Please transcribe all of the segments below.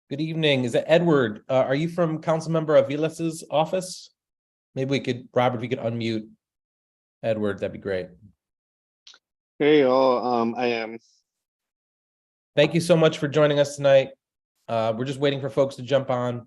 Good evening. Is it Edward? Are you from Councilmember Avilas's office? Maybe we could, Robert, if you could unmute Edward, that'd be great. Hey, all, I am. Thank you so much for joining us tonight. We're just waiting for folks to jump on.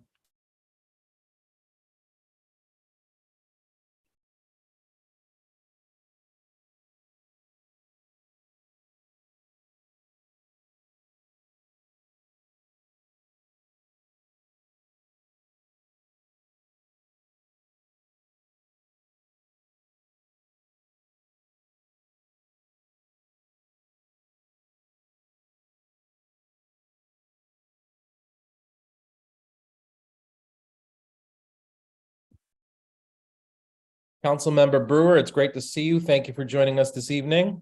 Councilmember Brewer, it's great to see you. Thank you for joining us this evening.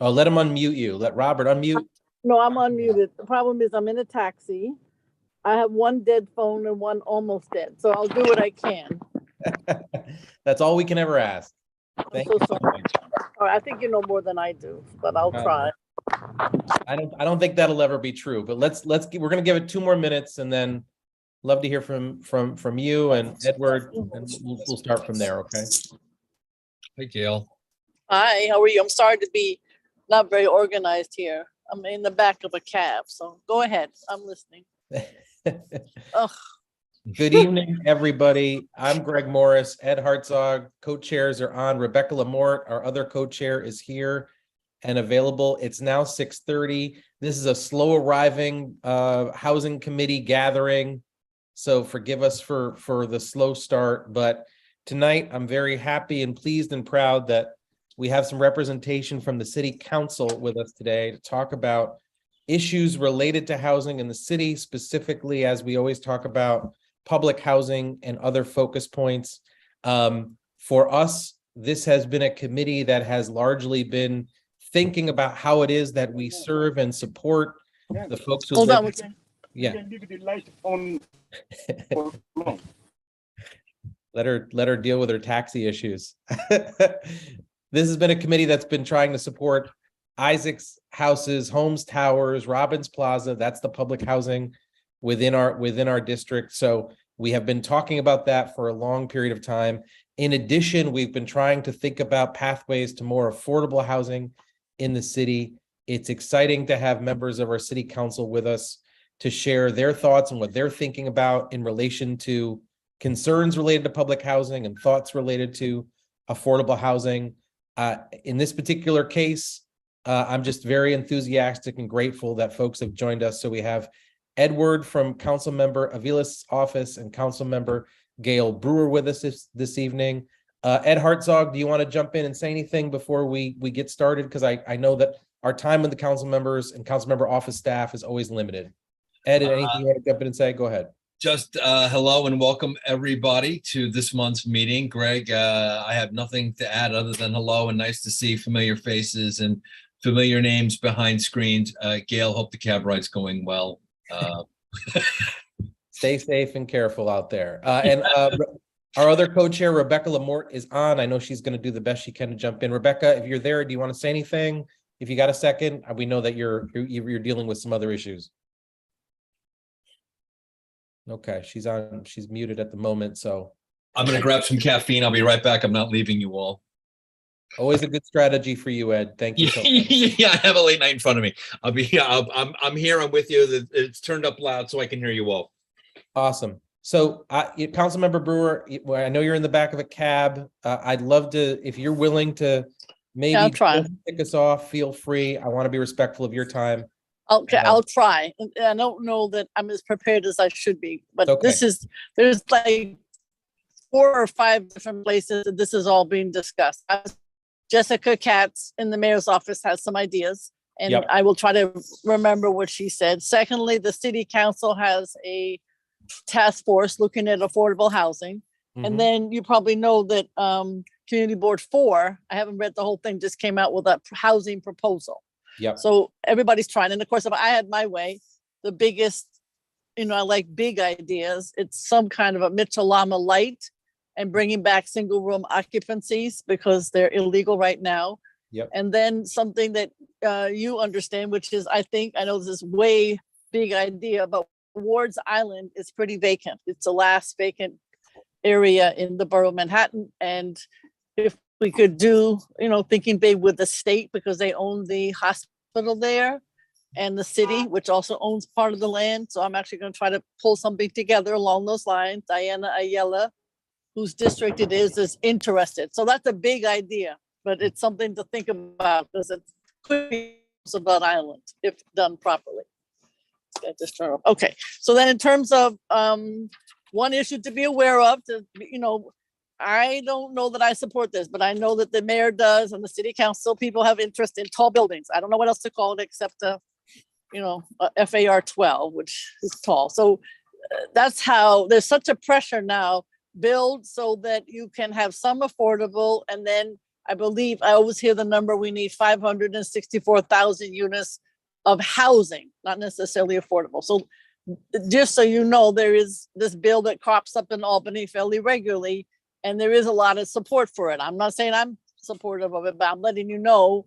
Oh, let him unmute you. Let Robert unmute. No, I'm unmuted. The problem is I'm in a taxi. I have one dead phone and one almost dead, so I'll do what I can. That's all we can ever ask. Thank so you so sorry. much. All right, I think you know more than I do, but I'll try. I don't think that'll ever be true, but we're gonna give it 2 more minutes and then love to hear from you and Edward, and we'll start from there, okay? Hey, Gail. Hi, how are you? I'm sorry to be not very organized here. I'm in the back of a cab, so go ahead. I'm listening. Ugh. Good evening, everybody. I'm Greg Morris. Ed Hartzog, co-chairs are on. Rebecca Lamort, our other co-chair, is here and available. It's now 6:30. This is a slow arriving housing committee gathering, so forgive us for the slow start. But tonight, I'm very happy and pleased and proud that we have some representation from the city council with us today to talk about issues related to housing in the city, specifically, as we always talk about, public housing and other focus points. For us, this has been a committee that has largely been thinking about how it is that we serve and support the folks who Hold live. on. Yeah. Leave the light on. Let her deal with her taxi issues. This has been a committee that's been trying to support Isaac's houses, Holmes Towers, Robbins Plaza. That's the public housing within our district. So we have been talking about that for a long period of time. In addition, we've been trying to think about pathways to more affordable housing in the city. It's exciting to have members of our city council with us to share their thoughts and what they're thinking about in relation to concerns related to public housing and thoughts related to affordable housing. In this particular case, I'm just very enthusiastic and grateful that folks have joined us. So we have Edward from Councilmember Avilas' office and Councilmember Gail Brewer with us this evening. Ed Hartzog, do you want to jump in and say anything before we get started? Because I know that our time with the council members and council member office staff is always limited. Ed, anything you want to jump in and say? Go ahead. Just hello and welcome everybody to this month's meeting. Greg, I have nothing to add other than hello and nice to see familiar faces and familiar names behind screens. Gail, hope the cab ride's going well. Stay safe and careful out there. And our other co-chair, Rebecca Lamort, is on. I know she's going to do the best she can to jump in. Rebecca, if you're there, do you want to say anything? If you got a second, we know that you're dealing with some other issues. Okay, she's muted at the moment, so. I'm going to grab some caffeine. I'll be right back. I'm not leaving you all. Always a good strategy for you, Ed. Thank you so much. Yeah, I have a late night in front of me. I'm here. I'm with you. It's turned up loud so I can hear you all. Awesome. So, Councilmember Brewer, I know you're in the back of a cab. I'd love to, if you're willing to maybe I'll try. Kick us off, feel free. I want to be respectful of your time. Okay, I'll try. I don't know that I'm as prepared as I should be, but Okay. there's like 4 or 5 different places that this is all being discussed. Jessica Katz in the mayor's office has some ideas, and Yep. I will try to remember what she said. Secondly, the city council has a task force looking at affordable housing. Mhm. And then you probably know that Community Board 4, I haven't read the whole thing, just came out with a housing proposal. Yep. So everybody's trying. And of course, if I had my way, the biggest, I like big ideas. It's some kind of a Mitchell-Lama light and bringing back single room occupancies because they're illegal right now. Yep. And then something that you understand, which is, I know this is way big idea, but Ward's Island is pretty vacant. It's the last vacant area in the borough of Manhattan. And if we could do, thinking big with the state, because they own the hospital there, and the city, which also owns part of the land. So I'm actually going to try to pull something together along those lines. Diana Ayala, whose district it is interested. So that's a big idea, but it's something to think about, because it could be about Island if done properly. Just turn off. Okay, so then in terms of one issue to be aware of, I don't know that I support this, but I know that the mayor does and the city council people have interest in tall buildings. I don't know what else to call it except a FAR 12, which is tall. So that's how there's such a pressure now. Build so that you can have some affordable, and then I believe I always hear the number, we need 564,000 units of housing, not necessarily affordable. So just so you know, there is this bill that crops up in Albany fairly regularly, and there is a lot of support for it. I'm not saying I'm supportive of it, but I'm letting you know,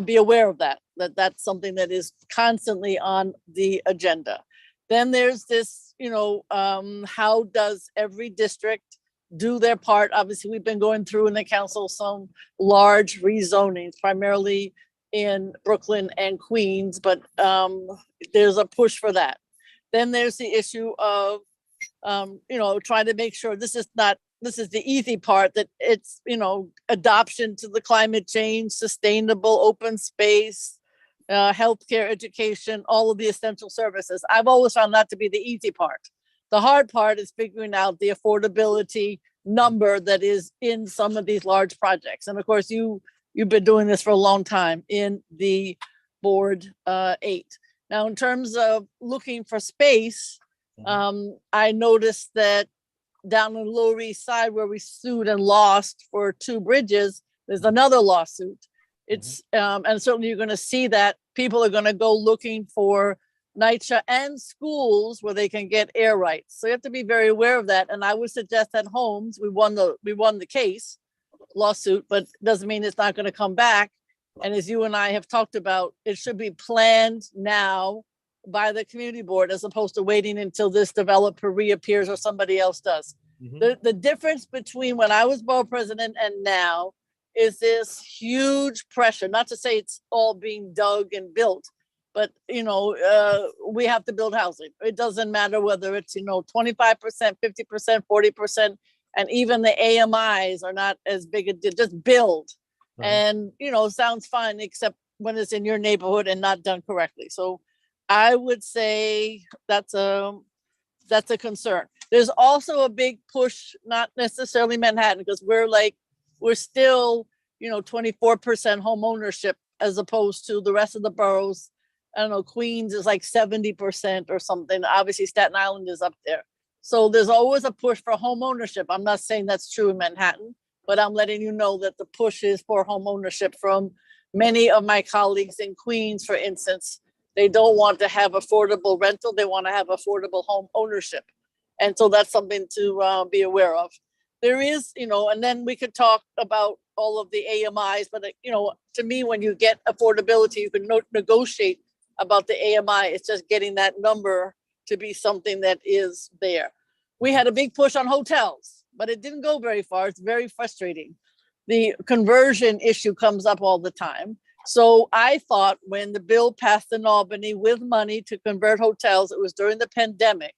be aware of that's something that is constantly on the agenda. Then there's this, how does every district do their part? Obviously, we've been going through in the council some large rezonings, primarily in Brooklyn and Queens, but there's a push for that. Then there's the issue of, trying to make sure this is the easy part, that it's, adoption to the climate change, sustainable open space, healthcare, education, all of the essential services. I've always found that to be the easy part. The hard part is figuring out the affordability number that is in some of these large projects. And of course, you've been doing this for a long time in the Board 8. Now, in terms of looking for space, I noticed that down on the Lower East Side, where we sued and lost for 2 bridges, there's another lawsuit. It's and certainly you're going to see that people are going to go looking for NYCHA and schools where they can get air rights. So you have to be very aware of that. And I would suggest that Homes, we won the case lawsuit, but doesn't mean it's not going to come back. And as you and I have talked about, it should be planned now by the community board, as opposed to waiting until this developer reappears or somebody else does. The difference between when I was borough president and now is this huge pressure, not to say it's all being dug and built, but we have to build housing. It doesn't matter whether it's 25%, 50%, 40%, and even the AMIs are not as big a deal. Just build. And sounds fine, except when it's in your neighborhood and not done correctly. So I would say that's a concern. There's also a big push, not necessarily Manhattan, because we're still 24% home ownership as opposed to the rest of the boroughs. I don't know, Queens is like 70% or something. Obviously, Staten Island is up there. So there's always a push for home ownership. I'm not saying that's true in Manhattan, but I'm letting you know that the push is for home ownership from many of my colleagues in Queens, for instance. They don't want to have affordable rental. They want to have affordable home ownership. And so that's something to be aware of. There is, and then we could talk about all of the AMIs, but to me, when you get affordability, you can negotiate about the AMI. It's just getting that number to be something that is there. We had a big push on hotels, but it didn't go very far. It's very frustrating. The conversion issue comes up all the time. So I thought when the bill passed in Albany with money to convert hotels, it was during the pandemic.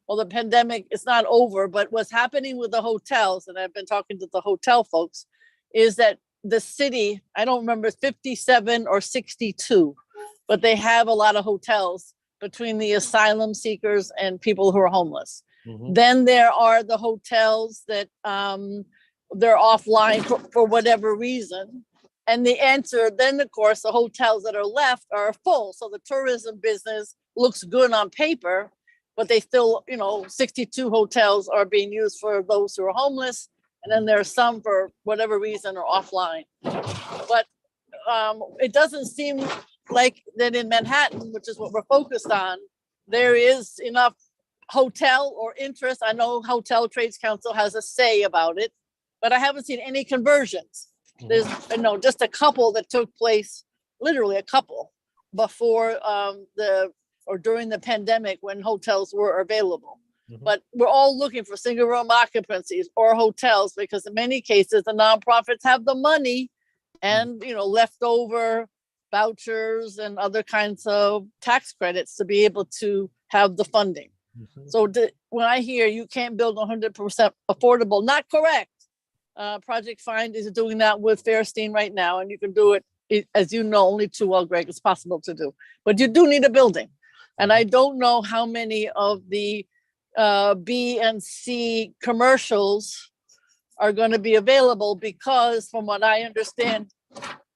Well, the pandemic is not over, but what's happening with the hotels, and I've been talking to the hotel folks, is that the city, I don't remember, 57 or 62, but they have a lot of hotels between the asylum seekers and people who are homeless. Then there are the hotels that they're offline for whatever reason. And the answer, then of course, the hotels that are left are full. So the tourism business looks good on paper, but they still, 62 hotels are being used for those who are homeless. And then there are some for whatever reason are offline. But it doesn't seem like that in Manhattan, which is what we're focused on, there is enough hotel or interest. I know Hotel Trades Council has a say about it, but I haven't seen any conversions. There's just a couple that took place, literally a couple, before or during the pandemic when hotels were available. Mhm. But we're all looking for single room occupancies or hotels because in many cases the nonprofits have the money and leftover vouchers and other kinds of tax credits to be able to have the funding. Mhm. So when I hear you can't build 100% affordable, not correct. Project Find is doing that with Fairstein right now, and you can do it, as you know, only too well, Greg, it's possible to do. But you do need a building. And I don't know how many of the B and C commercials are going to be available because from what I understand,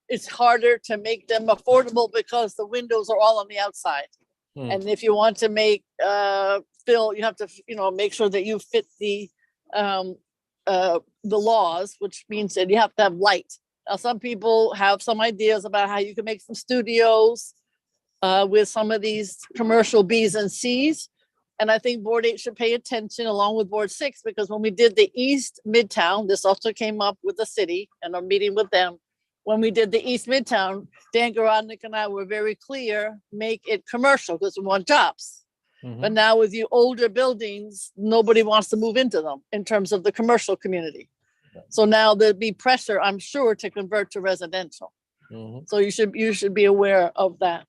it's harder to make them affordable because the windows are all on the outside. Hmm. And if you want to make fill, you have to, make sure that you fit the laws, which means that you have to have light. Now, some people have some ideas about how you can make some studios with some of these commercial Bs and Cs. And I think Board 8 should pay attention along with Board 6, because when we did the East Midtown, this also came up with the city and a meeting with them. When we did the East Midtown, Dan Garodnick and I were very clear, make it commercial because we want jobs. Mhm. But now with the older buildings, nobody wants to move into them in terms of the commercial community. So now there'd be pressure, I'm sure, to convert to residential. Mhm. So you should be aware of that.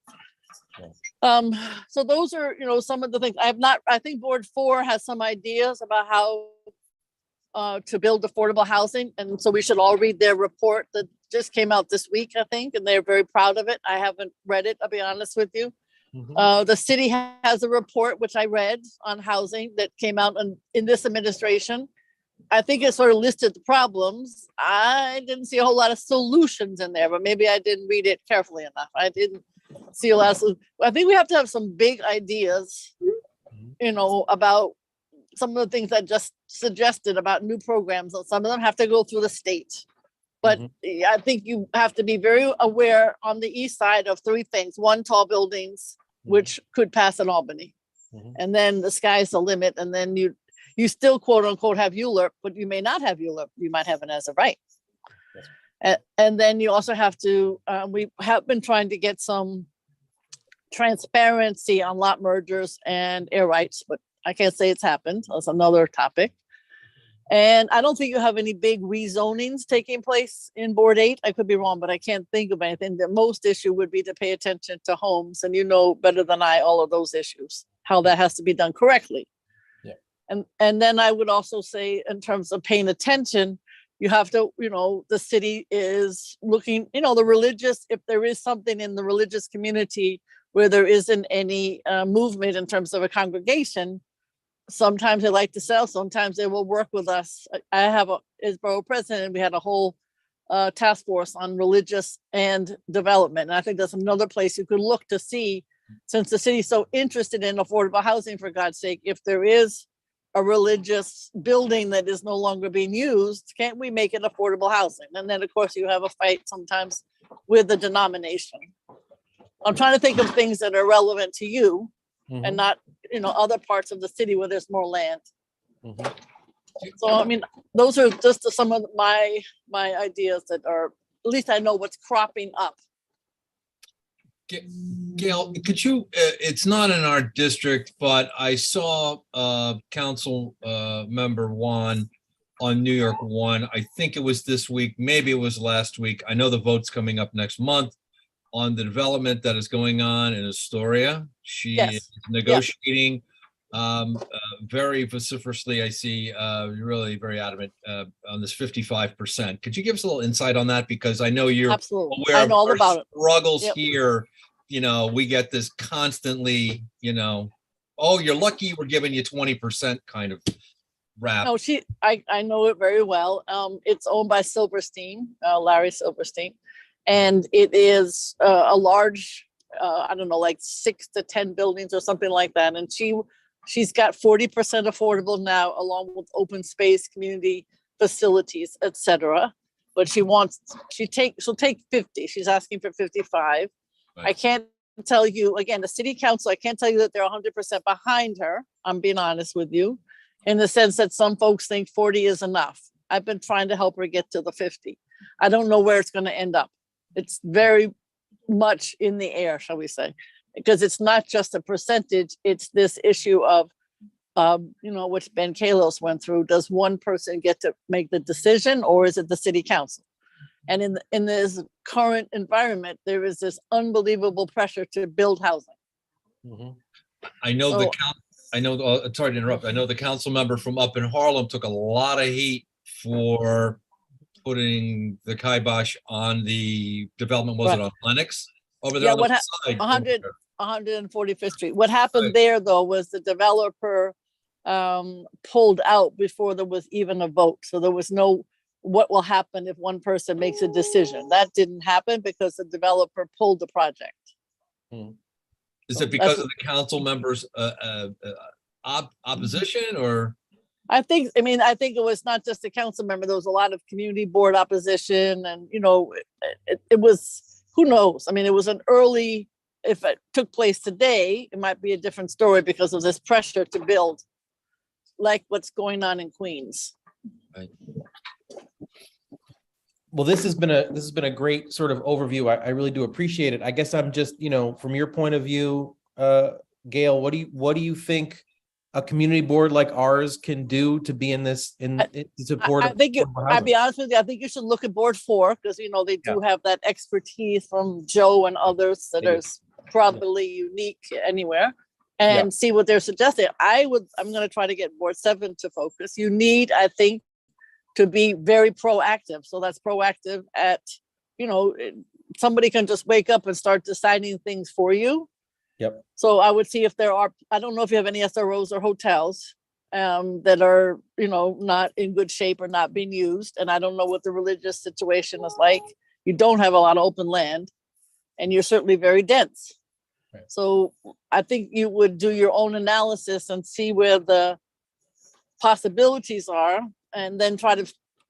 Yeah. So those are, some of the things I think Board 4 has some ideas about how to build affordable housing. And so we should all read their report that just came out this week, I think, and they're very proud of it. I haven't read it, I'll be honest with you. Mhm. The city has a report, which I read, on housing that came out in this administration. I think it sort of listed the problems. I didn't see a whole lot of solutions in there, but maybe I didn't read it carefully enough. I didn't see a lot of, I think we have to have some big ideas, about some of the things I just suggested about new programs, and some of them have to go through the state. But I think you have to be very aware on the east side of three things. One, tall buildings, which could pass in Albany. Mhm. And then the sky's the limit. And then you still quote unquote have ULURP, but you may not have ULURP. You might have an as of right. And then you also have to, we have been trying to get some transparency on lot mergers and air rights, but I can't say it's happened. That's another topic. And I don't think you have any big rezonings taking place in Board 8. I could be wrong, but I can't think of anything. The most issue would be to pay attention to homes. And you know better than I all of those issues, how that has to be done correctly. Yeah. And then I would also say, in terms of paying attention, you have to, the city is looking, the religious, if there is something in the religious community where there isn't any movement in terms of a congregation, sometimes they like to sell, sometimes they will work with us. I have as borough president, we had a whole task force on religious and development. And I think that's another place you could look to see, since the city's so interested in affordable housing, for God's sake, if there is a religious building that is no longer being used, can't we make it affordable housing? And then of course you have a fight sometimes with the denomination. I'm trying to think of things that are relevant to you and Mhm. not, other parts of the city where there's more land. Mhm. So, I mean, those are just some of my ideas that are, at least I know what's cropping up. Gail, could you, it's not in our district, but I saw council member Juan on New York 1. I think it was this week, maybe it was last week. I know the vote's coming up next month on the development that is going on in Astoria. She Yes. is negotiating very vociferously. I see really very adamant on this 55%. Could you give us a little insight on that? Because I know you're Absolutely. aware I of know all our about it. struggles Yep. here. We get this constantly, oh, you're lucky we're giving you 20% kind of rap. No, I know it very well. It's owned by Silverstein, Larry Silverstein. And it is a large, I don't know, like 6 to 10 buildings or something like that. And she's got 40% affordable now, along with open space, community facilities, etc. But she'll take 50. She's asking for 55. Right. I can't tell you, again, the city council, I can't tell you that they're 100% behind her. I'm being honest with you, in the sense that some folks think 40 is enough. I've been trying to help her get to the 50. I don't know where it's going to end up. It's very much in the air, shall we say, because it's not just a percentage, it's this issue of, which Ben Kalos went through. Does one person get to make the decision, or is it the city council? And in this current environment, there is this unbelievable pressure to build housing. Mhm. I know So- sorry to interrupt. I know the council member from up in Harlem took a lot of heat for putting the kibosh on the development, was it on Lennox? Over there Yeah, on the what west side. 145th Street. What happened Right. there, though, was the developer pulled out before there was even a vote. So there was no, what will happen if one person makes a decision? That didn't happen because the developer pulled the project. Is So it because that's- of the council members' opposition, or? I think it was not just a council member. There was a lot of community board opposition, and it was, who knows? I mean, it was an early. If it took place today, it might be a different story because of this pressure to build, like what's going on in Queens. Well, this has been a great sort of overview. I really do appreciate it. I guess I'm just, from your point of view, Gail, what do you think a community board like ours can do to be in support? I think affordable I'll be housing? honest with you. I think you should look at board 4 because they do have that expertise from Joe and others that They do. is probably unique anywhere, and see what they're suggesting. I'm going to try to get board 7 to focus. You need, I think, to be very proactive. So that's proactive at, somebody can just wake up and start deciding things for you. Yep. So I would see if there are, I don't know if you have any SROs or hotels that are, not in good shape or not being used. And I don't know what the religious situation is like. You don't have a lot of open land and you're certainly very dense. Right. So I think you would do your own analysis and see where the possibilities are, and then try to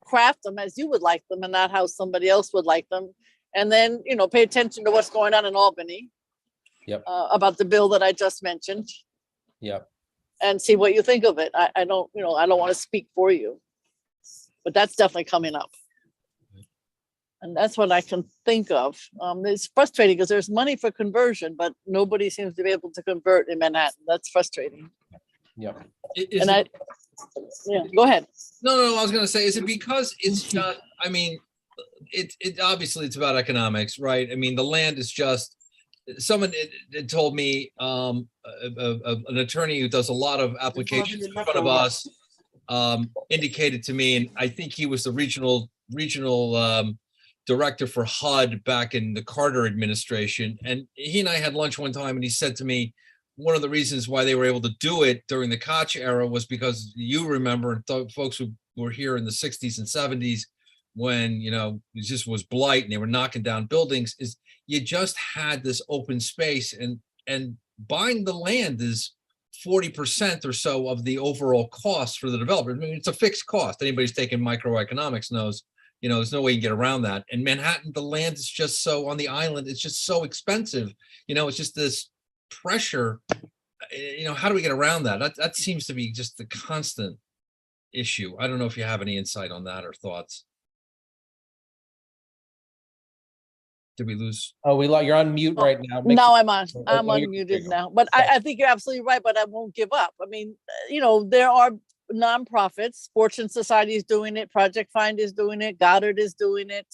craft them as you would like them and not how somebody else would like them. And then, pay attention to what's going on in Albany. Yep. About the bill that I just mentioned, Yep. and see what you think of it. I don't want to speak for you, but that's definitely coming up. And that's what I can think of. It's frustrating because there's money for conversion, but nobody seems to be able to convert in Manhattan. That's frustrating. Yep. Go ahead. No, I was gonna say, is it because it's just, I mean, it obviously it's about economics, right? I mean, the land is just, someone it told me, an attorney who does a lot of applications in front of us, indicated to me, and I think he was the regional director for HUD back in the Carter administration. And he and I had lunch one time and he said to me, one of the reasons why they were able to do it during the Koch era was because you remember, folks who were here in the 60s and 70s, when, it just was blight and they were knocking down buildings, is you just had this open space, and buying the land is 40% or so of the overall cost for the developer. I mean, it's a fixed cost. Anybody's taken microeconomics knows, there's no way you can get around that. In Manhattan, the land is just so, on the island, it's just so expensive. It's just this pressure. How do we get around that? That seems to be just the constant issue. I don't know if you have any insight on that or thoughts. Did we lose? Oh, you're on mute right now. Now I'm on. Oh, I'm oh, you're- there unmuted you go. now. But I think you're absolutely right. But I won't give up. I mean, there are nonprofits. Fortune Society is doing it. Project Find is doing it. Goddard is doing it.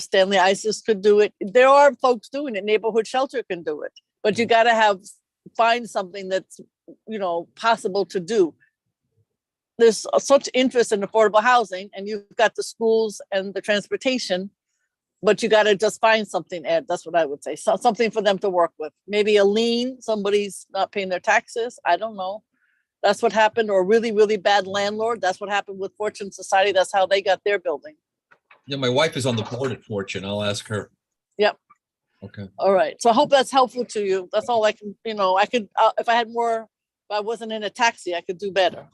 Stanley ISIS could do it. There are folks doing it. Neighborhood Shelter can do it. But you got to find something that's possible to do. There's such interest in affordable housing, and you've got the schools and the transportation. But you got to just find something, Ed. That's what I would say. Something for them to work with. Maybe a lien. Somebody's not paying their taxes. I don't know. That's what happened. Or a really, really bad landlord. That's what happened with Fortune Society. That's how they got their building. Yeah, my wife is on the board at Fortune. I'll ask her. Yep. Okay. All right. So I hope that's helpful to you. That's all I can, I could, if I had more, if I wasn't in a taxi, I could do better.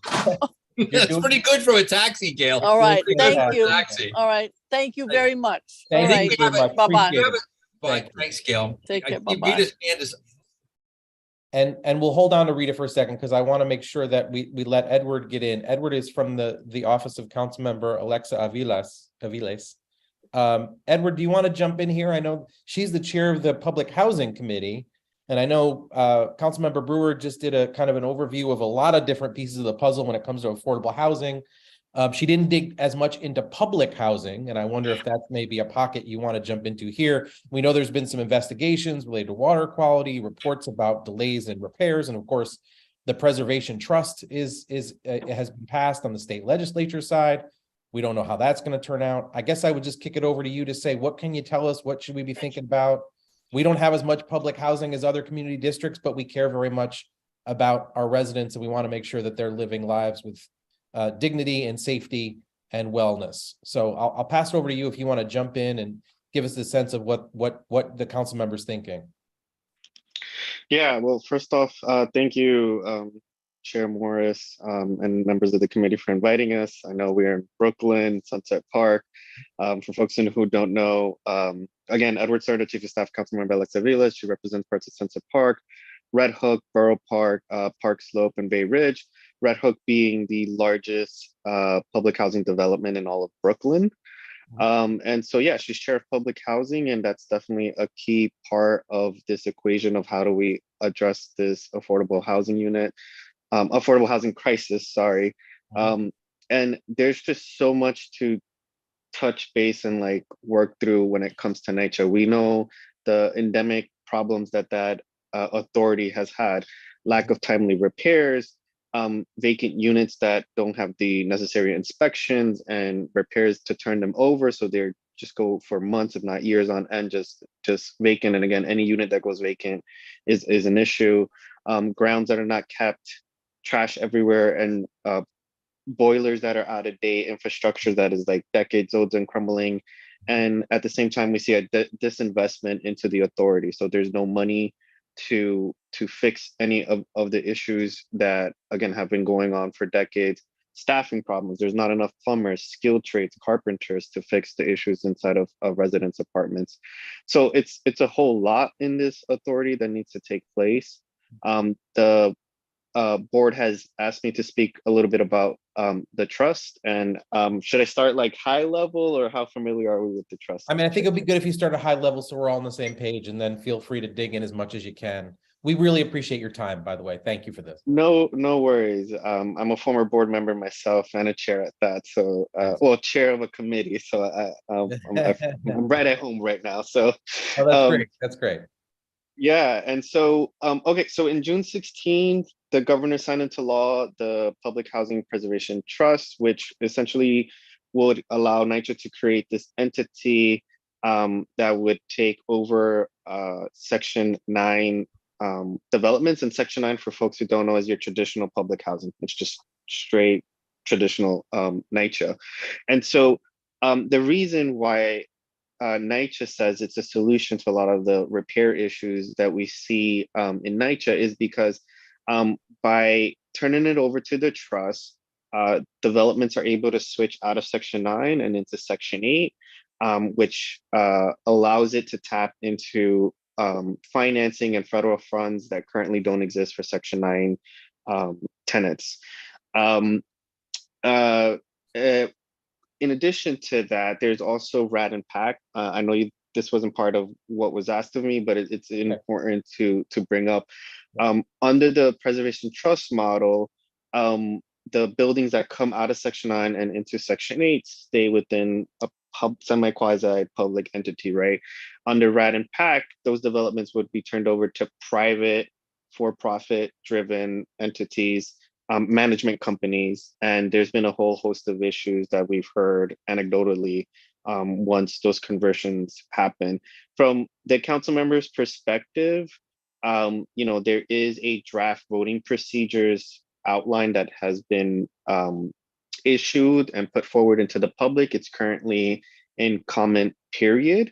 That's pretty good for a taxi, Gail. All right. Pretty good Thank for a you. Taxi. All right. Thank you very much. Thank All you right. very much. Bye-bye. Appreciate it. Bye. Thanks, Gail. Take care. I- Bye-bye. Rita's hand is- And we'll hold on to Rita for a second because I want to make sure that we let Edward get in. Edward is from the office of Councilmember Alexa Aviles. Edward, do you want to jump in here? I know she's the chair of the Public Housing Committee. And I know Councilmember Brewer just did a kind of an overview of a lot of different pieces of the puzzle when it comes to affordable housing. She didn't dig as much into public housing, and I wonder if that's maybe a pocket you want to jump into here. We know there's been some investigations related to water quality, reports about delays in repairs, and of course, the Preservation Trust has been passed on the state legislature side. We don't know how that's going to turn out. I guess I would just kick it over to you to say, what can you tell us? What should we be thinking about? We don't have as much public housing as other community districts, but we care very much about our residents, and we want to make sure that they're living lives with dignity and safety and wellness. So I'll pass it over to you if you want to jump in and give us the sense of what the council members thinking. Yeah, well, first off, thank you, Chair Morris, and members of the committee for inviting us. I know we're in Brooklyn, Sunset Park. For folks who don't know, again, Edward Serta, Chief of Staff, Councilmember Alexa Vila. She represents parts of Sunset Park, Red Hook, Borough Park, Park Slope, and Bay Ridge. Red Hook being the largest public housing development in all of Brooklyn. And so, yeah, she's chair of public housing, and that's definitely a key part of this equation of how do we address this affordable housing crisis, sorry. And there's just so much to touch base and like work through when it comes to NYCHA. We know the endemic problems that authority has had, lack of timely repairs, vacant units that don't have the necessary inspections and repairs to turn them over. So they're just go for months, if not years on end, just vacant. And again, any unit that goes vacant is an issue. Grounds that are not kept, trash everywhere, and boilers that are out of date, infrastructure that is like decades old and crumbling. And at the same time, we see a disinvestment into the authority. So there's no money to fix any of the issues that, again, have been going on for decades. Staffing problems, there's not enough plumbers, skilled trades, carpenters to fix the issues inside of residence apartments. So it's a whole lot in this authority that needs to take place. The board has asked me to speak a little bit about the trust, and should I start like high level, or how familiar are we with the trust? I mean, I think it'd be good if you start at high level so we're all on the same page, and then feel free to dig in as much as you can. We really appreciate your time, by the way. Thank you for this. No worries. I'm a former board member myself and a chair at that. So, well, chair of a committee. So I'm right at home right now. So, oh, that's great. That's great. Yeah, and so, okay, so in June 16th, the governor signed into law the Public Housing Preservation Trust, which essentially would allow NYCHA to create this entity that would take over Section 9 developments. And Section 9, for folks who don't know, is your traditional public housing. It's just straight traditional NYCHA. And so the reason why NYCHA says it's a solution to a lot of the repair issues that we see in NYCHA is because by turning it over to the trust, developments are able to switch out of Section 9 and into Section 8, which allows it to tap into financing and federal funds that currently don't exist for Section 9 tenants. In addition to that, there's also RAD and PAC. I know this wasn't part of what was asked of me, but it's important to bring up. Under the Preservation Trust model, the buildings that come out of Section 9 and into Section 8 stay within a semi-quasi public entity, right? Under RAD and PAC, those developments would be turned over to private, for-profit driven entities, management companies, and there's been a whole host of issues that we've heard anecdotally once those conversions happen. From the council members' perspective, there is a draft voting procedures outline that has been issued and put forward into the public. It's currently in comment period.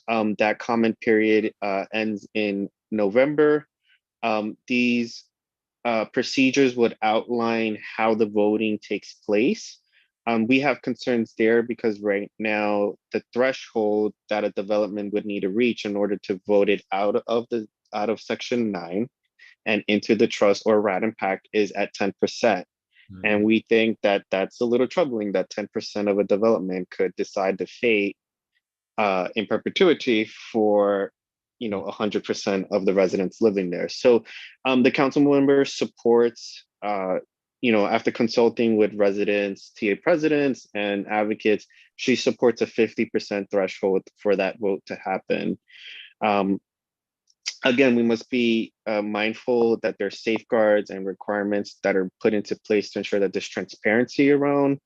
That comment period ends in November. These procedures would outline how the voting takes place. We have concerns there because right now the threshold that a development would need to reach in order to vote it out of Section 9 and into the trust or RAD and PAC is at 10%. And we think that that's a little troubling, that 10% of a development could decide the fate in perpetuity for 100% of the residents living there. So the council member supports, after consulting with residents, TA presidents, and advocates, she supports a 50% threshold for that vote to happen. Again, we must be mindful that there's safeguards and requirements that are put into place to ensure that there's transparency around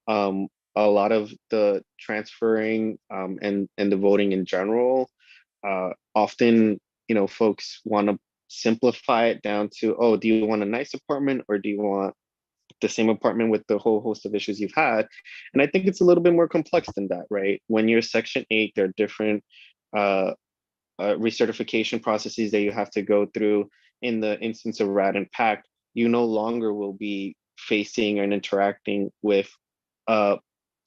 a lot of the transferring and the voting in general. Often, folks want to simplify it down to, oh, do you want a nice apartment or do you want the same apartment with the whole host of issues you've had? And I think it's a little bit more complex than that, right? When you're Section 8, there are different recertification processes that you have to go through. In the instance of RAD and PACT, you no longer will be facing and interacting with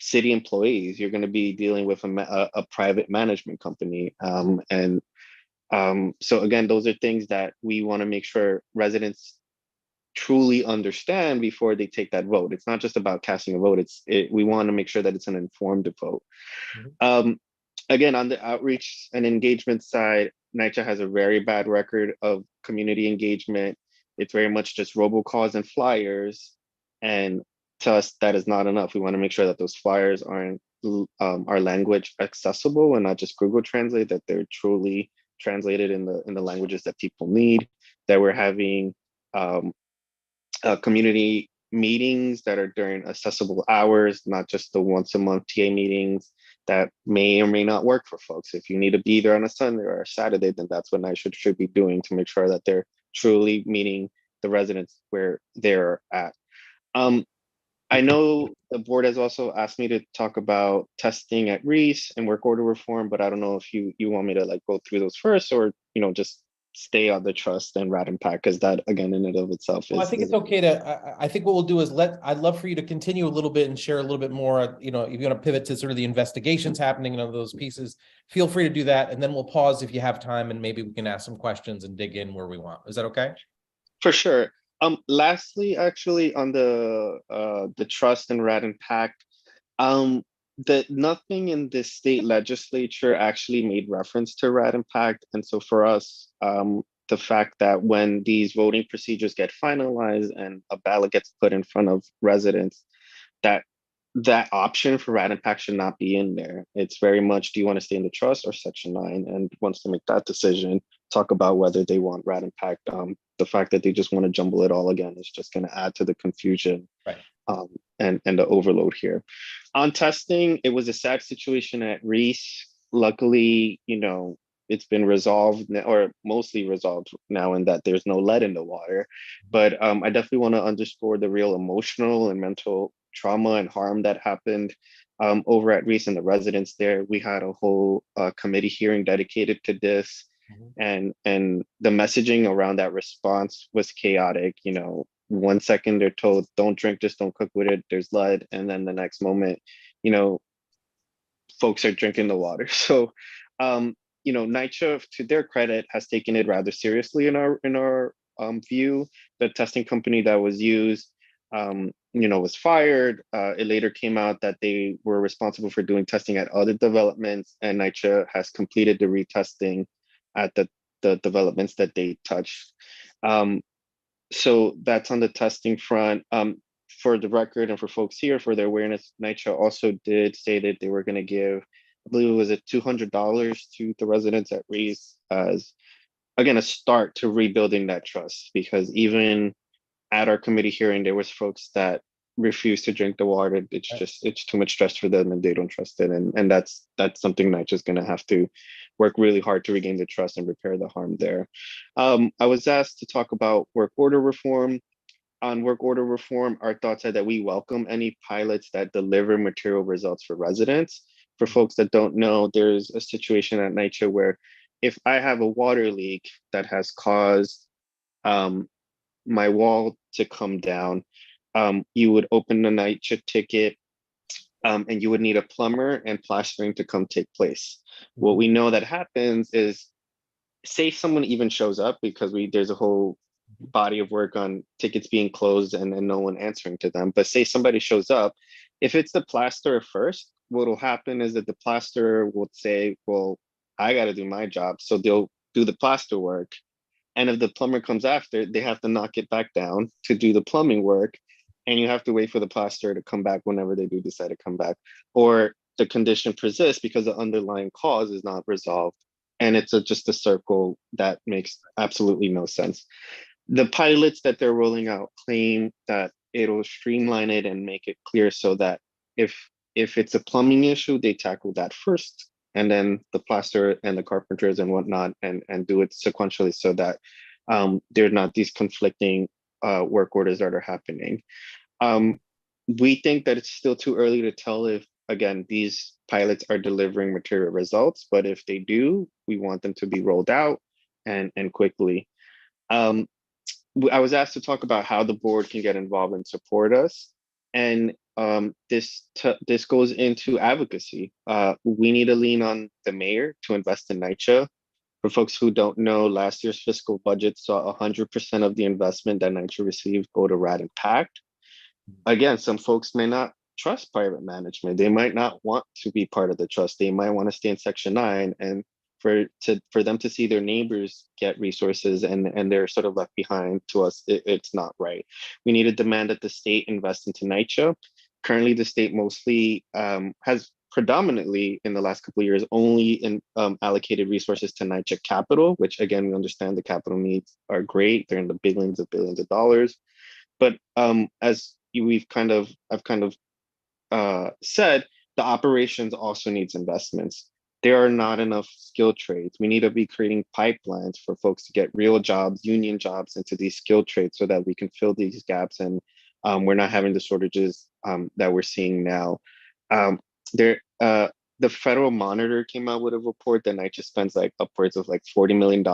city employees. You're going to be dealing with a private management company. So again, those are things that we want to make sure residents truly understand before they take that vote. It's not just about casting a vote. We want to make sure that it's an informed vote. Again, on the outreach and engagement side, NYCHA has a very bad record of community engagement. It's very much just robocalls and flyers. And to us, that is not enough. We want to make sure that those flyers are language accessible and not just Google Translate, that they're truly translated in the languages that people need, that we're having community meetings that are during accessible hours, not just the once a month TA meetings that may or may not work for folks. If you need to be there on a Sunday or a Saturday, then that's what NYCHA should be doing to make sure that they're truly meeting the residents where they're at. I know the board has also asked me to talk about testing at Reese and work order reform, but I don't know if you want me to like go through those first or, just stay on the trust and RAD and PAC, because that again in and of itself is. Well, I think it's okay to, I think what we'll do is I'd love for you to continue a little bit and share a little bit more, if you want to pivot to sort of the investigations happening and those pieces, feel free to do that. And then we'll pause if you have time and maybe we can ask some questions and dig in where we want. Is that okay? For sure. Lastly, actually on the trust and RAD and PAC, that nothing in the state legislature actually made reference to RAD and PAC. And so for us, the fact that when these voting procedures get finalized and a ballot gets put in front of residents, that option for RAD and PAC should not be in there. It's very much, do you want to stay in the trust or Section 9? And once they make that decision, talk about whether they want RAD and PAC. The fact that they just want to jumble it all again is just going to add to the confusion. Right. And the overload here. On testing, it was a sad situation at Reese. Luckily, it's been resolved or mostly resolved now in that there's no lead in the water. But I definitely want to underscore the real emotional and mental trauma and harm that happened over at Reese and the residents there. We had a whole committee hearing dedicated to this. And the messaging around that response was chaotic. 1 second they're told, don't drink this, don't cook with it, there's lead. And then the next moment, folks are drinking the water. So, NYCHA, to their credit, has taken it rather seriously in our view. The testing company that was used, was fired. It later came out that they were responsible for doing testing at other developments, and NYCHA has completed the retesting at the developments that they touched. So that's on the testing front. For the record and for folks here, for their awareness, NYCHA also did say that they were going to give, I believe it was $200 to the residents at Reese as, again, a start to rebuilding that trust. Because even at our committee hearing, there was folks that refuse to drink the water. It's too much stress for them and they don't trust it. And that's something NYCHA is going to have to work really hard to regain the trust and repair the harm there. I was asked to talk about work order reform. On work order reform, our thoughts are that we welcome any pilots that deliver material results for residents. For folks that don't know, there's a situation at NYCHA where if I have a water leak that has caused my wall to come down, you would open the NYCHA ticket and you would need a plumber and plastering to come take place. What we know that happens is, say someone even shows up, because there's a whole body of work on tickets being closed and no one answering to them. But say somebody shows up, if it's the plasterer first, what'll happen is that the plasterer will say, well, I got to do my job. So they'll do the plaster work. And if the plumber comes after, they have to knock it back down to do the plumbing work. And you have to wait for the plasterer to come back whenever they do decide to come back. Or the condition persists because the underlying cause is not resolved. And it's just a circle that makes absolutely no sense. The pilots that they're rolling out claim that it'll streamline it and make it clear so that if it's a plumbing issue, they tackle that first, and then the plaster and the carpenters and whatnot, and do it sequentially so that there are not these conflicting work orders that are happening. We think that it's still too early to tell if, again, these pilots are delivering material results, but if they do, we want them to be rolled out and quickly. I was asked to talk about how the board can get involved and support us. And this goes into advocacy. We need to lean on the mayor to invest in NYCHA. For folks who don't know, last year's fiscal budget saw 100% of the investment that NYCHA received go to RAD Impact. Again, some folks may not trust private management. They might not want to be part of the trust. They might want to stay in Section 9, and for them to see their neighbors get resources and they're sort of left behind, to us, it's not right. We need to demand that the state invest into NYCHA. Currently, the state mostly has predominantly in the last couple of years only allocated resources to NYCHA capital, which again, we understand the capital needs are great. They're in the billions of dollars. But as I've kind of said, the operations also needs investments. There are not enough skilled trades. We need to be creating pipelines for folks to get real jobs, union jobs into these skilled trades so that we can fill these gaps and we're not having the shortages that we're seeing now. The federal monitor came out with a report that NYCHA spends like upwards of like $40 million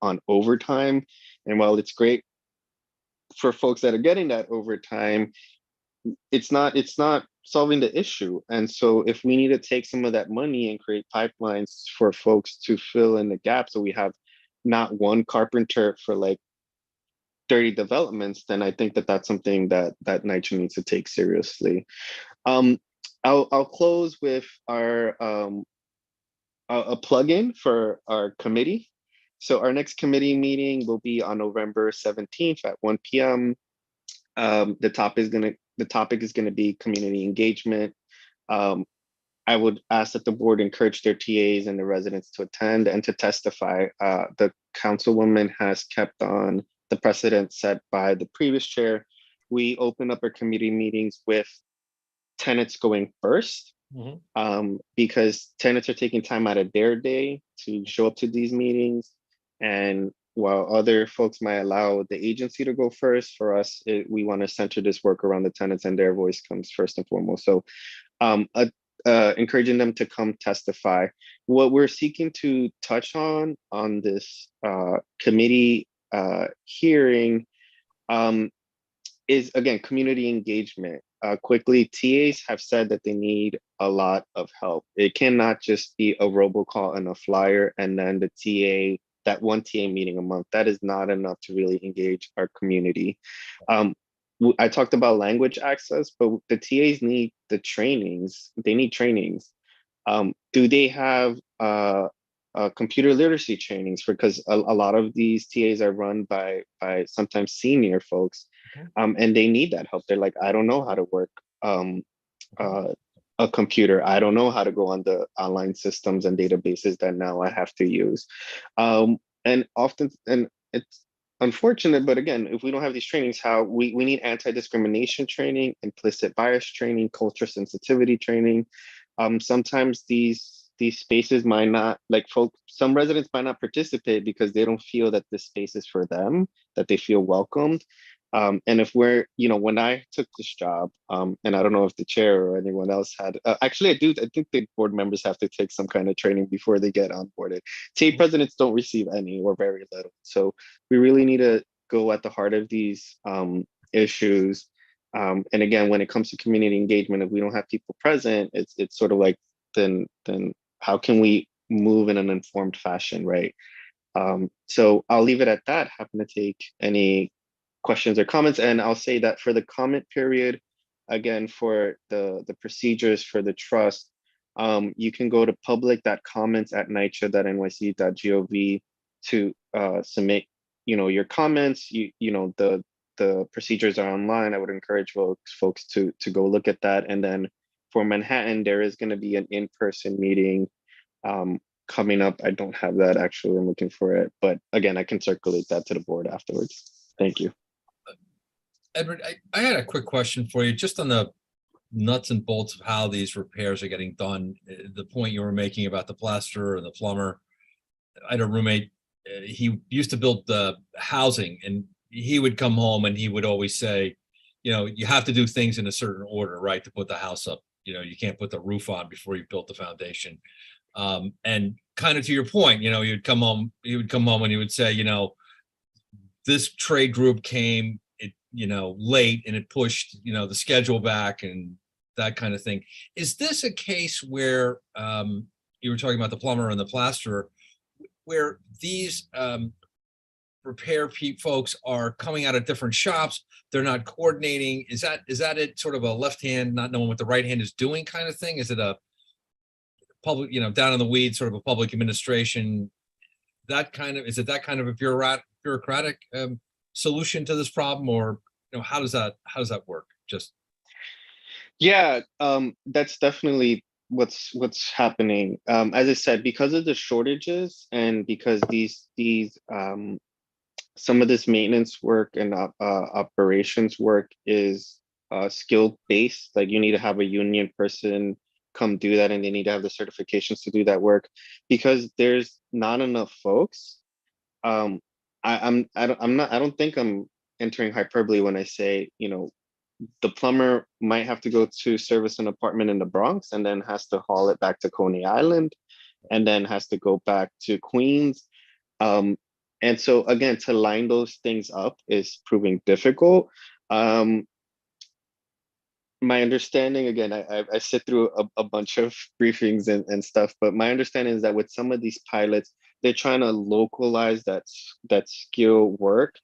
on overtime. And while it's great for folks that are getting that overtime, it's not solving the issue. And so if we need to take some of that money and create pipelines for folks to fill in the gap, so we have not one carpenter for like 30 developments, then I think that that's something that NYCHA needs to take seriously. I'll close with our a plug-in for our committee. So our next committee meeting will be on November 17th at 1 p.m. The topic is going to be community engagement. I would ask that the board encourage their TAs and the residents to attend and to testify. The councilwoman has kept on the precedent set by the previous chair. We open up our committee meetings with tenants going first, because tenants are taking time out of their day to show up to these meetings. And while other folks might allow the agency to go first, for us, we want to center this work around the tenants and their voice comes first and foremost. So encouraging them to come testify. What we're seeking to touch on this committee hearing is, again, community engagement. Quickly, TAs have said that they need a lot of help. It cannot just be a robocall and a flyer and then the TA, that one TA meeting a month. That is not enough to really engage our community. I talked about language access, but the TAs need the trainings. They need trainings. Do they have computer literacy trainings? Because a lot of these TAs are run by sometimes senior folks, and they need that help. They're like, I don't know how to work a computer. I don't know how to go on the online systems and databases that now I have to use. And often, and it's unfortunate, but again, if we don't have these trainings, how we need anti-discrimination training, implicit bias training, culture sensitivity training. Sometimes these spaces might not, like some residents might not participate because they don't feel that this space is for them, that they feel welcomed. And if we're, when I took this job, and I don't know if the chair or anyone else had, actually I think the board members have to take some kind of training before they get onboarded. TA presidents don't receive any or very little. So we really need to go at the heart of these issues. And again, when it comes to community engagement, if we don't have people present, it's sort of like, then how can we move in an informed fashion, right? So I'll leave it at that. Happy to take any questions or comments. And I'll say that for the comment period, again, for the procedures for the trust, you can go to public.comments@nitra.nyc.gov to submit, your comments. The procedures are online. I would encourage folks to go look at that. And then for Manhattan, there is going to be an in-person meeting coming up. I don't have that actually. I'm looking for it, but again, I can circulate that to the board afterwards. Thank you. Edward, I had a quick question for you, just on the nuts and bolts of how these repairs are getting done. The point you were making about the plasterer and the plumber. I had a roommate, he used to build the housing, and he would come home and he would always say, you have to do things in a certain order, right, to put the house up. You can't put the roof on before you built the foundation. And kind of to your point, he would come home and he would say, this trade group came, late, and it pushed, the schedule back and that kind of thing. Is this a case where you were talking about the plumber and the plasterer, where these repair folks are coming out of different shops, they're not coordinating? Is that it, sort of a left hand not knowing what the right hand is doing kind of thing? Is it a public, down in the weeds, sort of a public administration, is it that kind of a bureaucratic solution to this problem? Or how does that work? Yeah, that's definitely what's happening. As I said, because of the shortages and because these some of this maintenance work and operations work is skill based. Like, you need to have a union person come do that, and they need to have the certifications to do that work. Because there's not enough folks. I don't think I'm entering hyperbole when I say, the plumber might have to go to service an apartment in the Bronx and then has to haul it back to Coney Island and then has to go back to Queens. And so again, to line those things up is proving difficult. My understanding, again, I sit through a bunch of briefings and stuff, but my understanding is that with some of these pilots, they're trying to localize that skill work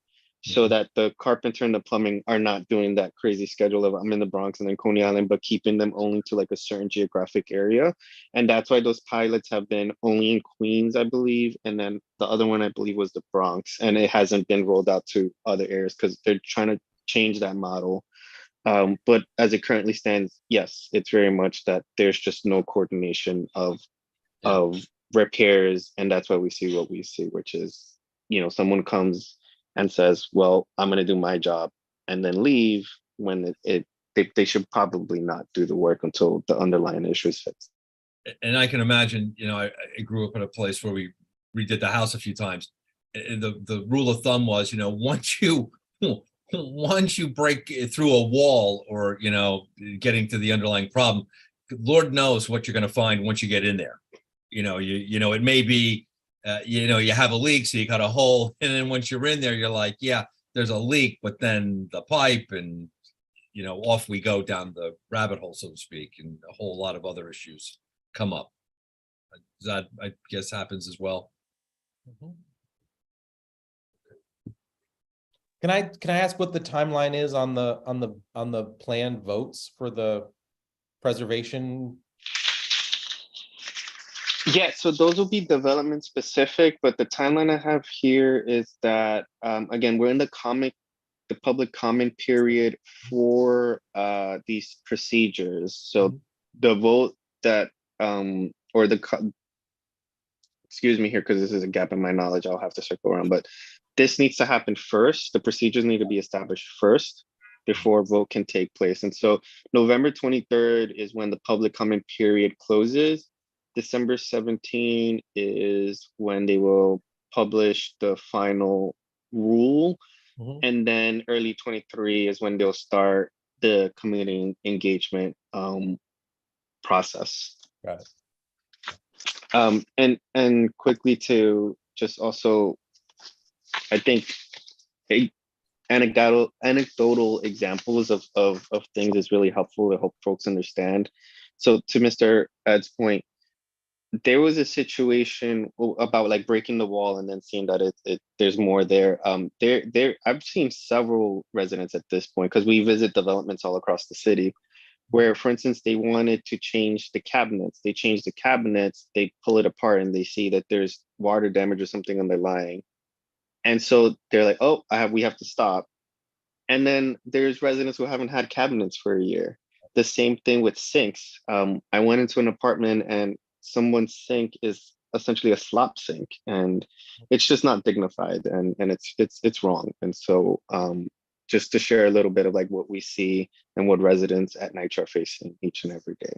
so that the carpenter and the plumbing are not doing that crazy schedule of I'm in the Bronx and then Coney Island, but keeping them only to like a certain geographic area. And that's why those pilots have been only in Queens, I believe. And then the other one, I believe, was the Bronx. And it hasn't been rolled out to other areas because they're trying to change that model. But as it currently stands, yes, it's very much that there's just no coordination of repairs. And that's why we see what we see, which is, someone comes and says, well, I'm going to do my job, and then leave when they should probably not do the work until the underlying issue is fixed. And I can imagine, I grew up in a place where we redid the house a few times. And the rule of thumb was, once you break through a wall or, getting to the underlying problem, Lord knows what you're going to find once you get in there. It may be, you have a leak, so you got a hole. And then once you're in there, you're like, yeah, there's a leak, but then the pipe and, off we go down the rabbit hole, so to speak, and a whole lot of other issues come up. That, I guess, happens as well. Can I ask what the timeline is on the planned votes for the preservation? Yeah, so those will be development specific, but the timeline I have here is that, again, we're in the public comment period for these procedures. So the vote that, excuse me here, because this is a gap in my knowledge, I'll have to circle around, but this needs to happen first. The procedures need to be established first before vote can take place. And so November 23rd is when the public comment period closes. December 17 is when they will publish the final rule. And then early 23 is when they'll start the community engagement process. Got it. And quickly to just also, I think anecdotal examples of things is really helpful to help folks understand. So to Mr. Ed's point, there was a situation about like breaking the wall and then seeing that there's more there. I've seen several residents at this point because we visit developments all across the city where, for instance, they wanted to change the cabinets. They change the cabinets, they pull it apart and they see that there's water damage or something underlying. And so they're like, oh, we have to stop. And then there's residents who haven't had cabinets for a year. The same thing with sinks. I went into an apartment and someone's sink is essentially a slop sink, and it's just not dignified, and it's wrong. And so just to share a little bit of like what we see and what residents at Night are facing each and every day.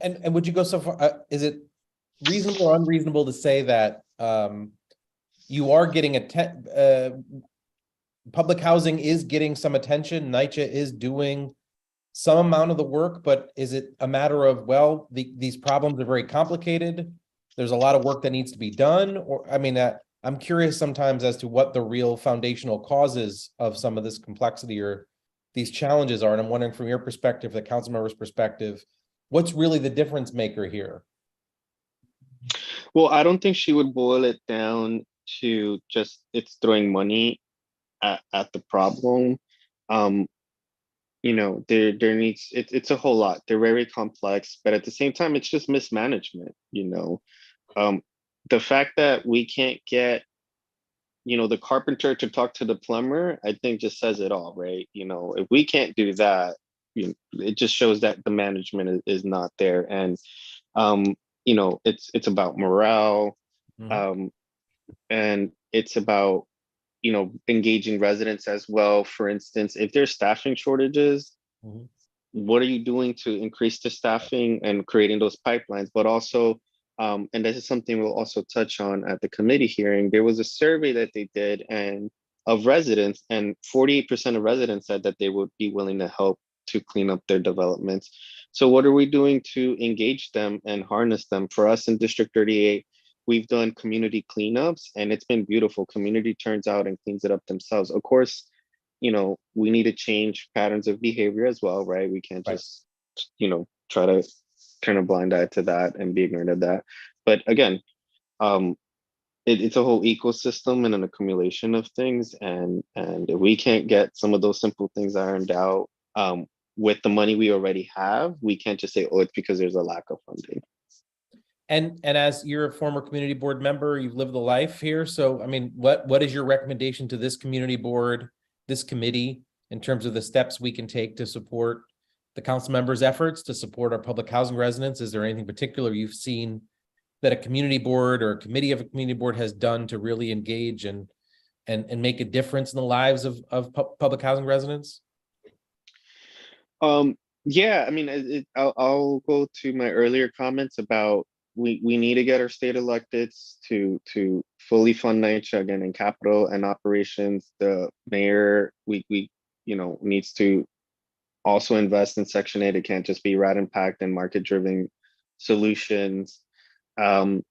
And would you go so far? Is it reasonable or unreasonable to say that you are getting public housing is getting some attention? NYCHA is doing some amount of the work, but is it a matter of, well, these problems are very complicated, there's a lot of work that needs to be done? Or, I mean, I'm curious sometimes as to what the real foundational causes of some of this complexity or these challenges are. And I'm wondering from your perspective, the council member's perspective, what's really the difference maker here? Well, I don't think she would boil it down to just it's throwing money at the problem. You know, there needs it's a whole lot. They're very complex, but at the same time, it's just mismanagement. You know, the fact that we can't get, you know, the carpenter to talk to the plumber, I think just says it all, right? You know, if we can't do that, it just shows that the management is not there. And you know, it's about morale, and it's about, you know, engaging residents as well. For instance, if there's staffing shortages, what are you doing to increase the staffing and creating those pipelines? But also, and this is something we'll also touch on at the committee hearing, there was a survey that they did and of residents, and 48% of residents said that they would be willing to help to clean up their developments. So what are we doing to engage them and harness them? For us in District 38, we've done community cleanups and it's been beautiful. Community turns out and cleans it up themselves. Of course, you know, we need to change patterns of behavior as well, right? We can't just, you know, try to turn a blind eye to that and be ignorant of that. But again, it's a whole ecosystem and an accumulation of things. And if we can't get some of those simple things ironed out with the money we already have, we can't just say, oh, it's because there's a lack of funding. And as you're a former community board member, you've lived the life here. So, I mean, what is your recommendation to this community board, this committee, in terms of the steps we can take to support the council members' efforts to support our public housing residents? Is there anything particular you've seen that a community board or a committee of a community board has done to really engage and make a difference in the lives of public housing residents? Yeah, I mean, I'll go to my earlier comments about we need to get our state electeds to fully fund NYCHA again in capital and operations. The mayor, we you know, needs to also invest in Section 8. It can't just be rat impact and market driven solutions. And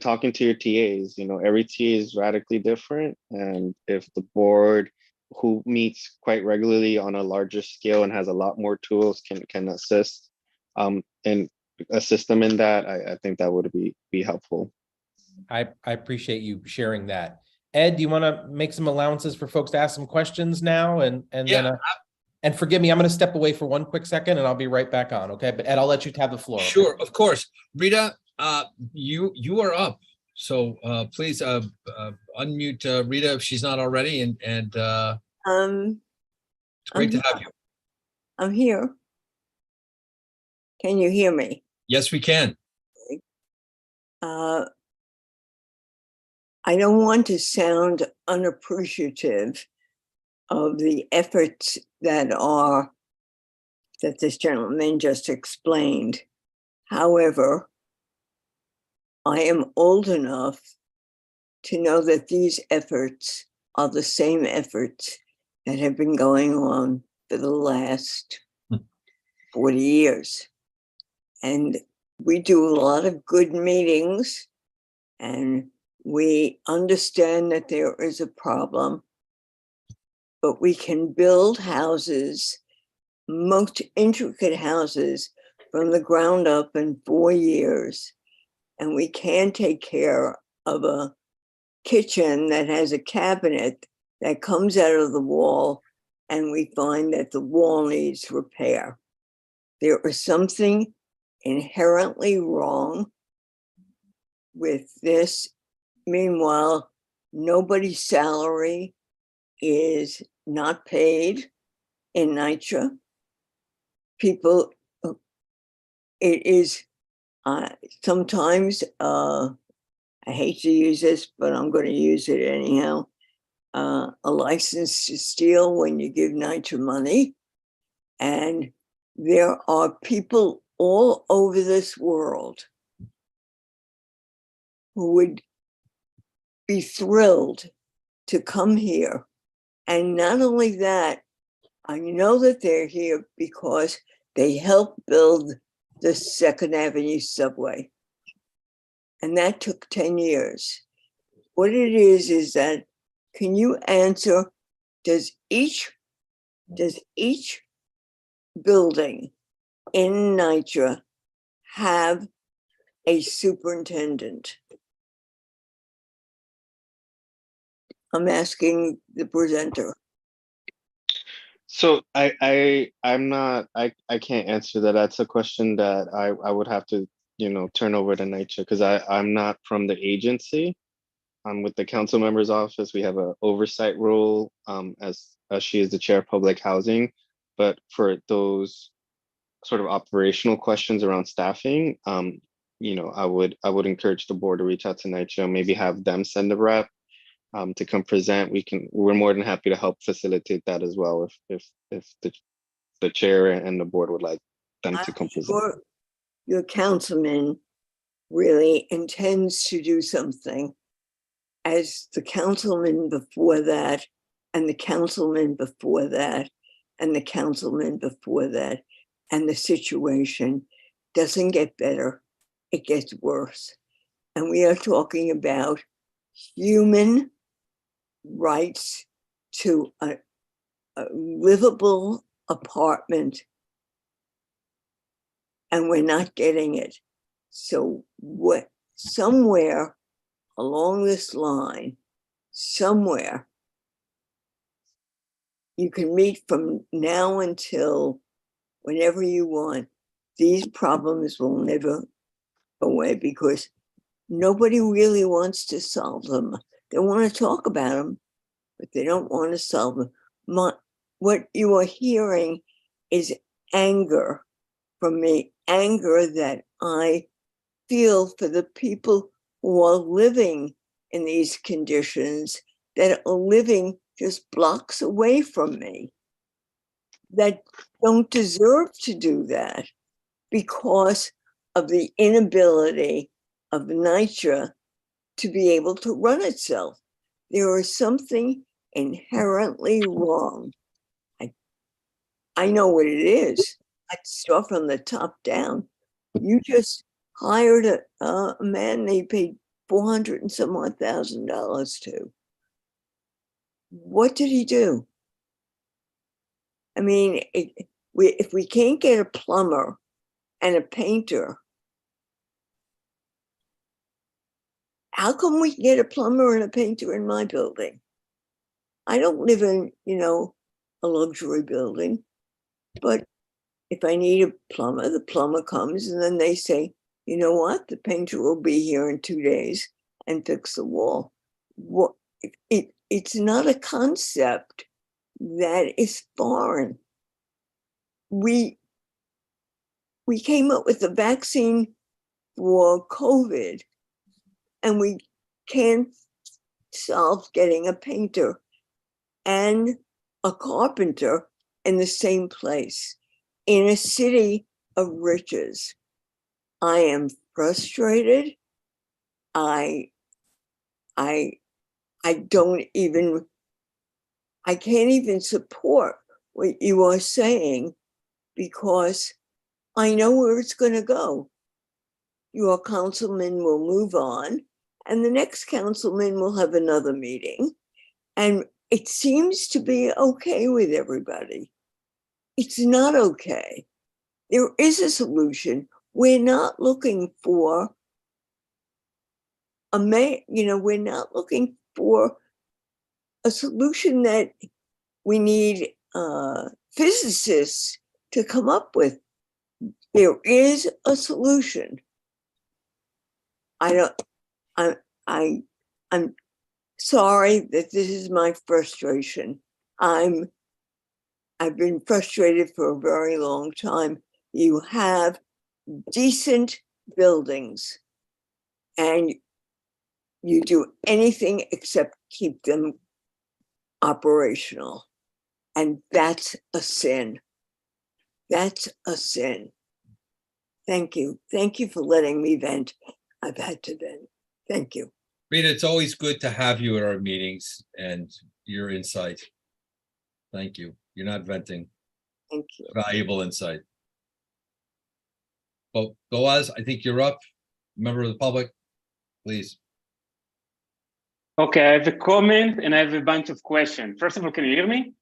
talking to your TAs, you know, every TA is radically different. And if the board, who meets quite regularly on a larger scale and has a lot more tools, can assist and assist them in that, I think that would be helpful. I appreciate you sharing that. Ed, do you want to make some allowances for folks to ask some questions now? And Yeah. then and forgive me, I'm going to step away for one quick second and I'll be right back on. Okay, but Ed, I'll let you have the floor. Sure, of course. Rita, you are up. So please unmute Rita if she's not already, and it's great to have you. I'm here. Can you hear me? Yes, we can. I don't want to sound unappreciative of the efforts that this gentleman just explained. However, I am old enough to know that these efforts are the same efforts that have been going on for the last 40 years. And we do a lot of good meetings and we understand that there is a problem, but we can build houses, most intricate houses, from the ground up in 4 years, and we can't take care of a kitchen that has a cabinet that comes out of the wall, and we find that the wall needs repair. There is something inherently wrong with this. Meanwhile, nobody's salary is not paid in NYCHA. People, it is sometimes, I hate to use this, but I'm going to use it anyhow. A license to steal when you give NYCHA money. And there are people all over this world who would be thrilled to come here. And not only that, I know that they're here because they helped build the 2nd Avenue subway. And that took 10 years. What it is that, can you answer, does each building in NYCHA have a superintendent? I'm asking the presenter. So I'm not, I can't answer that. That's a question that I would have to, turn over to NYCHA, because I'm not from the agency. I'm with the council member's office. We have an oversight role, as she is the chair of public housing. But for those sort of operational questions around staffing, I would encourage the board to reach out to NYCHA, maybe have them send a rep to come present. We're more than happy to help facilitate that as well, if the chair and the board would like them to come present. Sure your councilman really intends to do something, as the councilman before that, and the councilman before that, and the councilman before that, and the situation doesn't get better, it gets worse. And we are talking about human rights to a livable apartment, and we're not getting it. So what, somewhere along this line, somewhere, you can meet from now until whenever you want. These problems will never go away because nobody really wants to solve them. They want to talk about them, but they don't want to solve them. What you are hearing is anger from me, anger that I feel for the people who are living in these conditions, that are living just blocks away from me, that don't deserve to do that because of the inability of NYCHA to be able to run itself. There is something inherently wrong. I know what it is. I start from the top down. You just hired a man they paid $400 and some odd thousand to. What did he do? I mean, if we can't get a plumber and a painter, how come we can get a plumber and a painter in my building? I don't live in, a luxury building, but if I need a plumber, the plumber comes and then they say, you know what, the painter will be here in 2 days and fix the wall. What? It's not a concept that is foreign. We came up with a vaccine for COVID, and we can't solve getting a painter and a carpenter in the same place in a city of riches. I am frustrated. I can't even support what you are saying because I know where it's going to go. Your councilman will move on, and the next councilman will have another meeting, and it seems to be okay with everybody. It's not okay. there is a solution. We're not looking for we're not looking for a solution that we need physicists to come up with. There is a solution. I'm sorry that this is my frustration. I've been frustrated for a very long time. You have decent buildings and you do anything except keep them operational. And that's a sin. That's a sin. Thank you. Thank you for letting me vent. I've had to vent. Thank you. Rita, it's always good to have you at our meetings and your insight. Thank you. You're not venting. Thank you. Valuable insight. Well, Boaz, I think you're up. Member of the public, please. Okay, I have a comment and I have a bunch of questions. First of all, can you hear me?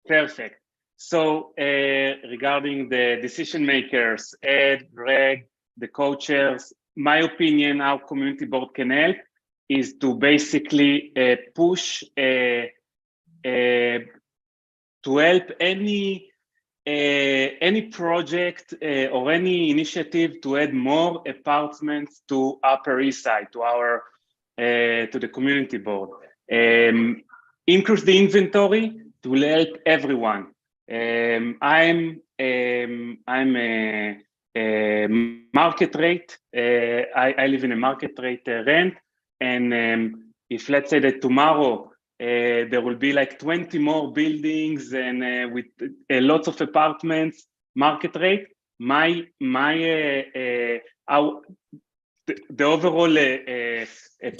Perfect. So regarding the decision makers, Ed, Greg, the co-chairs, my opinion, our community board can help is to basically push to help any project or any initiative to add more apartments to Upper East Side, to our to the community board. Increase the inventory to help everyone. I'm a market rate. I live in a market rate rent, and if let's say that tomorrow there will be like 20 more buildings and with lots of apartments, market rate, the overall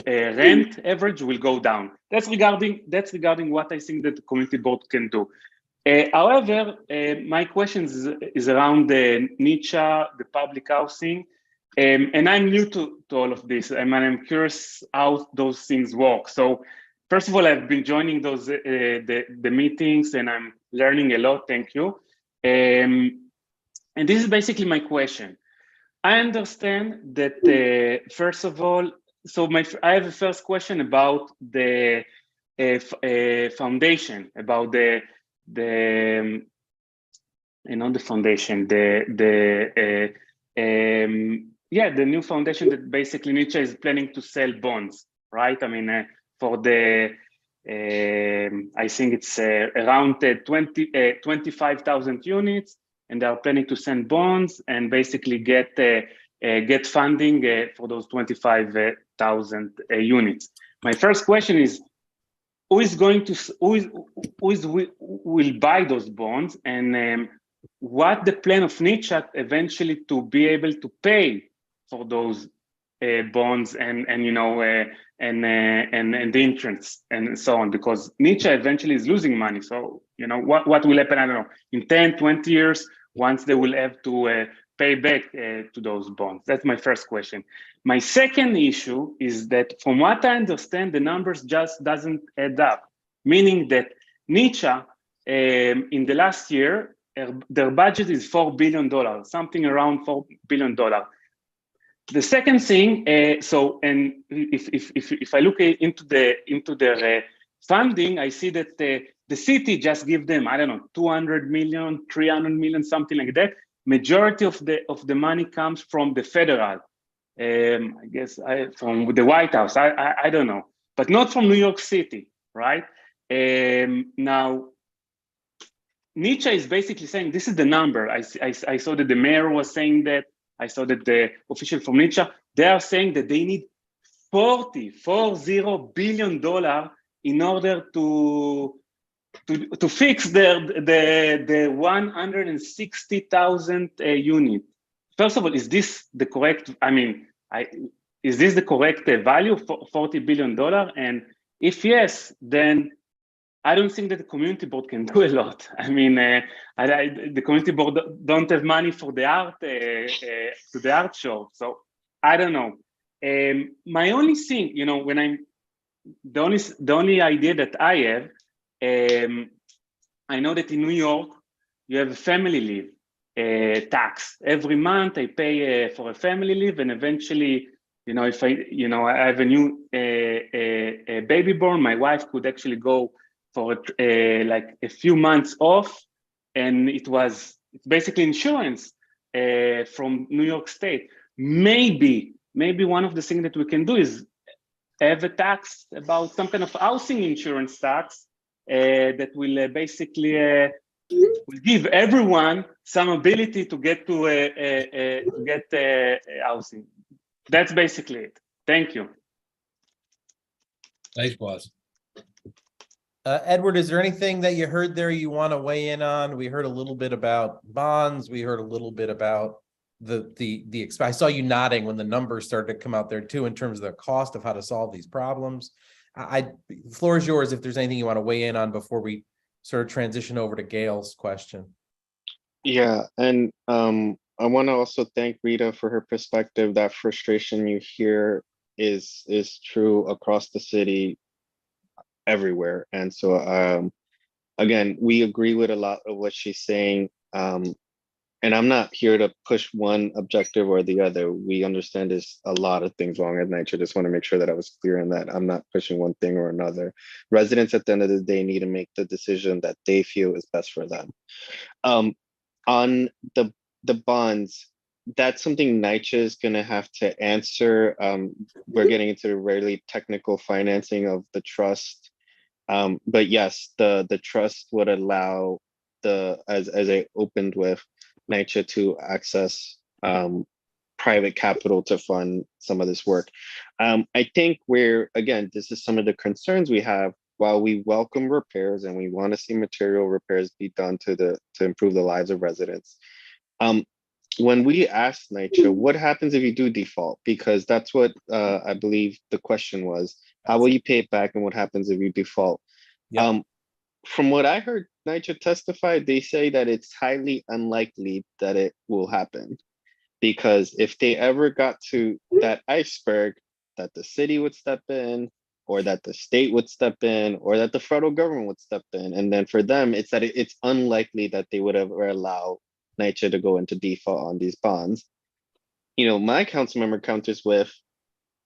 rent average will go down. That's regarding what I think that the community board can do. However, my question is around the niche, the public housing, and I'm new to all of this, and I'm curious how those things work. So, first of all, I've been joining those the meetings, and I'm learning a lot. Thank you. And this is basically my question. I understand that first of all, so I have a first question about the foundation, about the new foundation that basically Nietzsche is planning to sell bonds, right? I mean, for the I think it's around 25,000 units. And they are planning to send bonds and basically get funding for those 25,000 units. My first question is, will buy those bonds, and what the plan of Nietzsche eventually to be able to pay for those bonds and the interest and so on, because Nietzsche eventually is losing money. So, what will happen, I don't know, in 10, 20 years, once they will have to pay back to those bonds? That's my first question. My second issue is that from what I understand, the numbers just doesn't add up, meaning that Nietzsche, in the last year, their budget is $4 billion, something around $4 billion. The second thing, and if I look into their funding, I see that the city just give them, I don't know, 200 million, 300 million, something like that. Majority of the money comes from the federal, I guess from the White House. I don't know, but not from New York City, right? Now, Nietzsche is basically saying this is the number. I saw that the mayor was saying that. I saw that the official from Nietzsche, they are saying that they need $40 billion in order to fix the 160,000 unit. First of all, is this the correct? I mean, is this the correct value for $40 billion? And if yes, then I don't think that the community board can do a lot. I mean, the community board don't have money for the art to the art show. So I don't know. My only thing, when the only idea that I have, I know that in New York you have a family leave, tax. Every month I pay for a family leave, and eventually, if I have a new a baby born, my wife could actually go for like a few months off, and it's basically insurance from New York State. Maybe one of the things that we can do is have a tax about some kind of housing insurance tax that will basically will give everyone some ability to get housing. That's basically it. Thank you. Thanks, boss. Edward, is there anything that you heard there you want to weigh in on? We heard a little bit about bonds. We heard a little bit about I saw you nodding when the numbers started to come out there too, in terms of the cost of how to solve these problems. The floor is yours if there's anything you want to weigh in on before we sort of transition over to Gail's question. Yeah, and I want to also thank Rita for her perspective. That frustration you hear is true across the city, everywhere. And so again, we agree with a lot of what she's saying. And I'm not here to push one objective or the other. We understand there's a lot of things wrong at NYCHA. Just want to make sure that I was clear in that. I'm not pushing one thing or another. Residents at the end of the day need to make the decision that they feel is best for them. On the bonds, that's something NYCHA is going to have to answer. We're getting into the really technical financing of the trust. But yes, the trust would allow as I opened with, NYCHA to access private capital to fund some of this work. I think again, this is some of the concerns we have. While we welcome repairs and we want to see material repairs be done to improve the lives of residents, when we asked NYCHA, what happens if you do default? Because that's what I believe the question was. How will you pay it back, and what happens if you default? Yep. From what I heard NYCHA testify, they say that it's highly unlikely that it will happen, because if they ever got to that iceberg, that the city would step in, or that the state would step in, or that the federal government would step in. And then for them, it's that it's unlikely that they would ever allow NYCHA to go into default on these bonds. My council member counters with,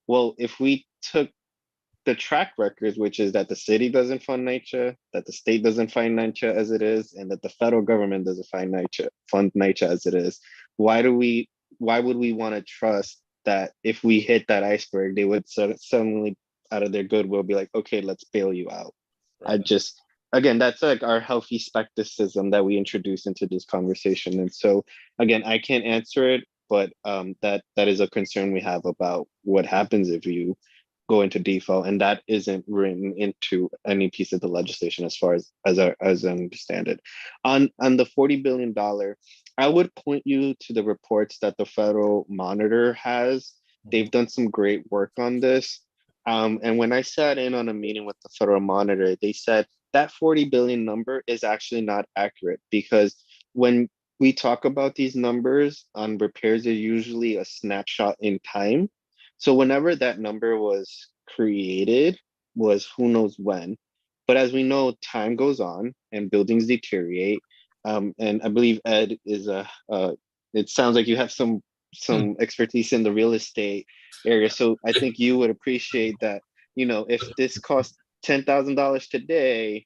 well, if we took the track records, which is that the city doesn't fund NYCHA, that the state doesn't fund NYCHA as it is, and that the federal government doesn't fund NYCHA as it is, why would we want to trust that if we hit that iceberg, they would suddenly, out of their goodwill, be like, okay, let's bail you out? Right. Again, that's like our healthy skepticism that we introduce into this conversation. And so again, I can't answer it, but that is a concern we have about what happens if you go into default, and that isn't written into any piece of the legislation as far as I understand it. On the $40 billion, I would point you to the reports that the federal monitor has. They've done some great work on this. And when I sat in on a meeting with the federal monitor, they said that 40 billion number is actually not accurate, because when we talk about these numbers on repairs, they're usually a snapshot in time. So whenever that number was created was who knows when. But as we know, time goes on and buildings deteriorate. And I believe Ed is it sounds like you have some expertise in the real estate area. So I think you would appreciate that, if this costs $10,000 today,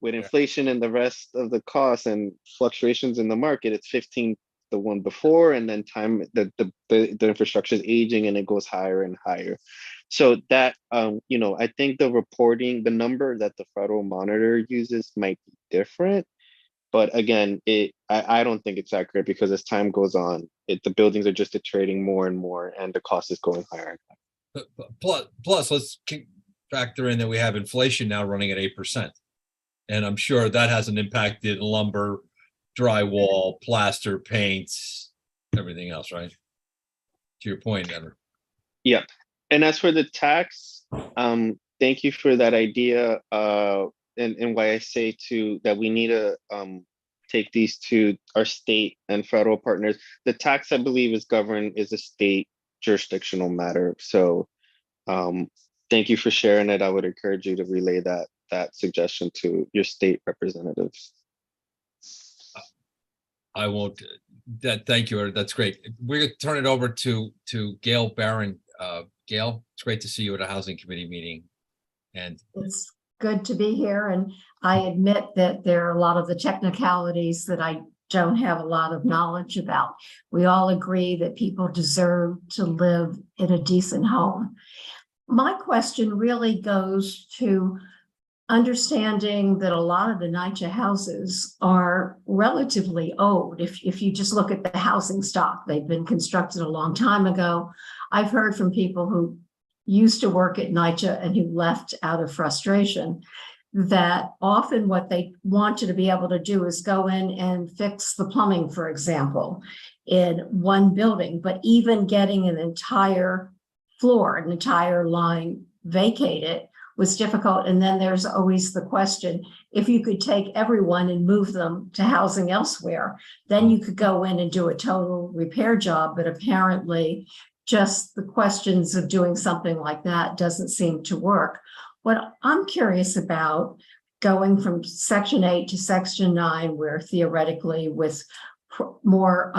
with inflation and the rest of the costs and fluctuations in the market, it's 15 the one before, and then time the infrastructure is aging and it goes higher and higher. So that I think the number that the federal monitor uses might be different, but again, I don't think it's accurate, because as time goes on, the buildings are just deteriorating more and more, and the cost is going higher. Plus, let's factor in that we have inflation now running at 8%, and I'm sure that hasn't impacted lumber, drywall, plaster, paints, everything else, right? To your point, Edward. Yeah. And as for the tax, thank you for that idea. And why I say that we need to take these to our state and federal partners. The tax, I believe, is a state jurisdictional matter. So thank you for sharing it. I would encourage you to relay that suggestion to your state representatives. I won't Thank you. That's great. We're gonna turn it over to Gail Barron. Gail, it's great to see you at a housing committee meeting. And It's good to be here, and I admit that there are a lot of the technicalities that I don't have a lot of knowledge about. We all agree that people deserve to live in a decent home. My question really goes to understanding that a lot of the NYCHA houses are relatively old. If you just look at the housing stock, they've been constructed a long time ago. I've heard from people who used to work at NYCHA and who left out of frustration that often what they want you to be able to do is go in and fix the plumbing, for example, in one building, but even getting an entire floor, an entire line vacated was difficult. And then there's always the question, if you could take everyone and move them to housing elsewhere, then you could go in and do a total repair job. But apparently just the questions of doing something like that doesn't seem to work. What I'm curious about, going from Section 8 to Section 9, where theoretically with more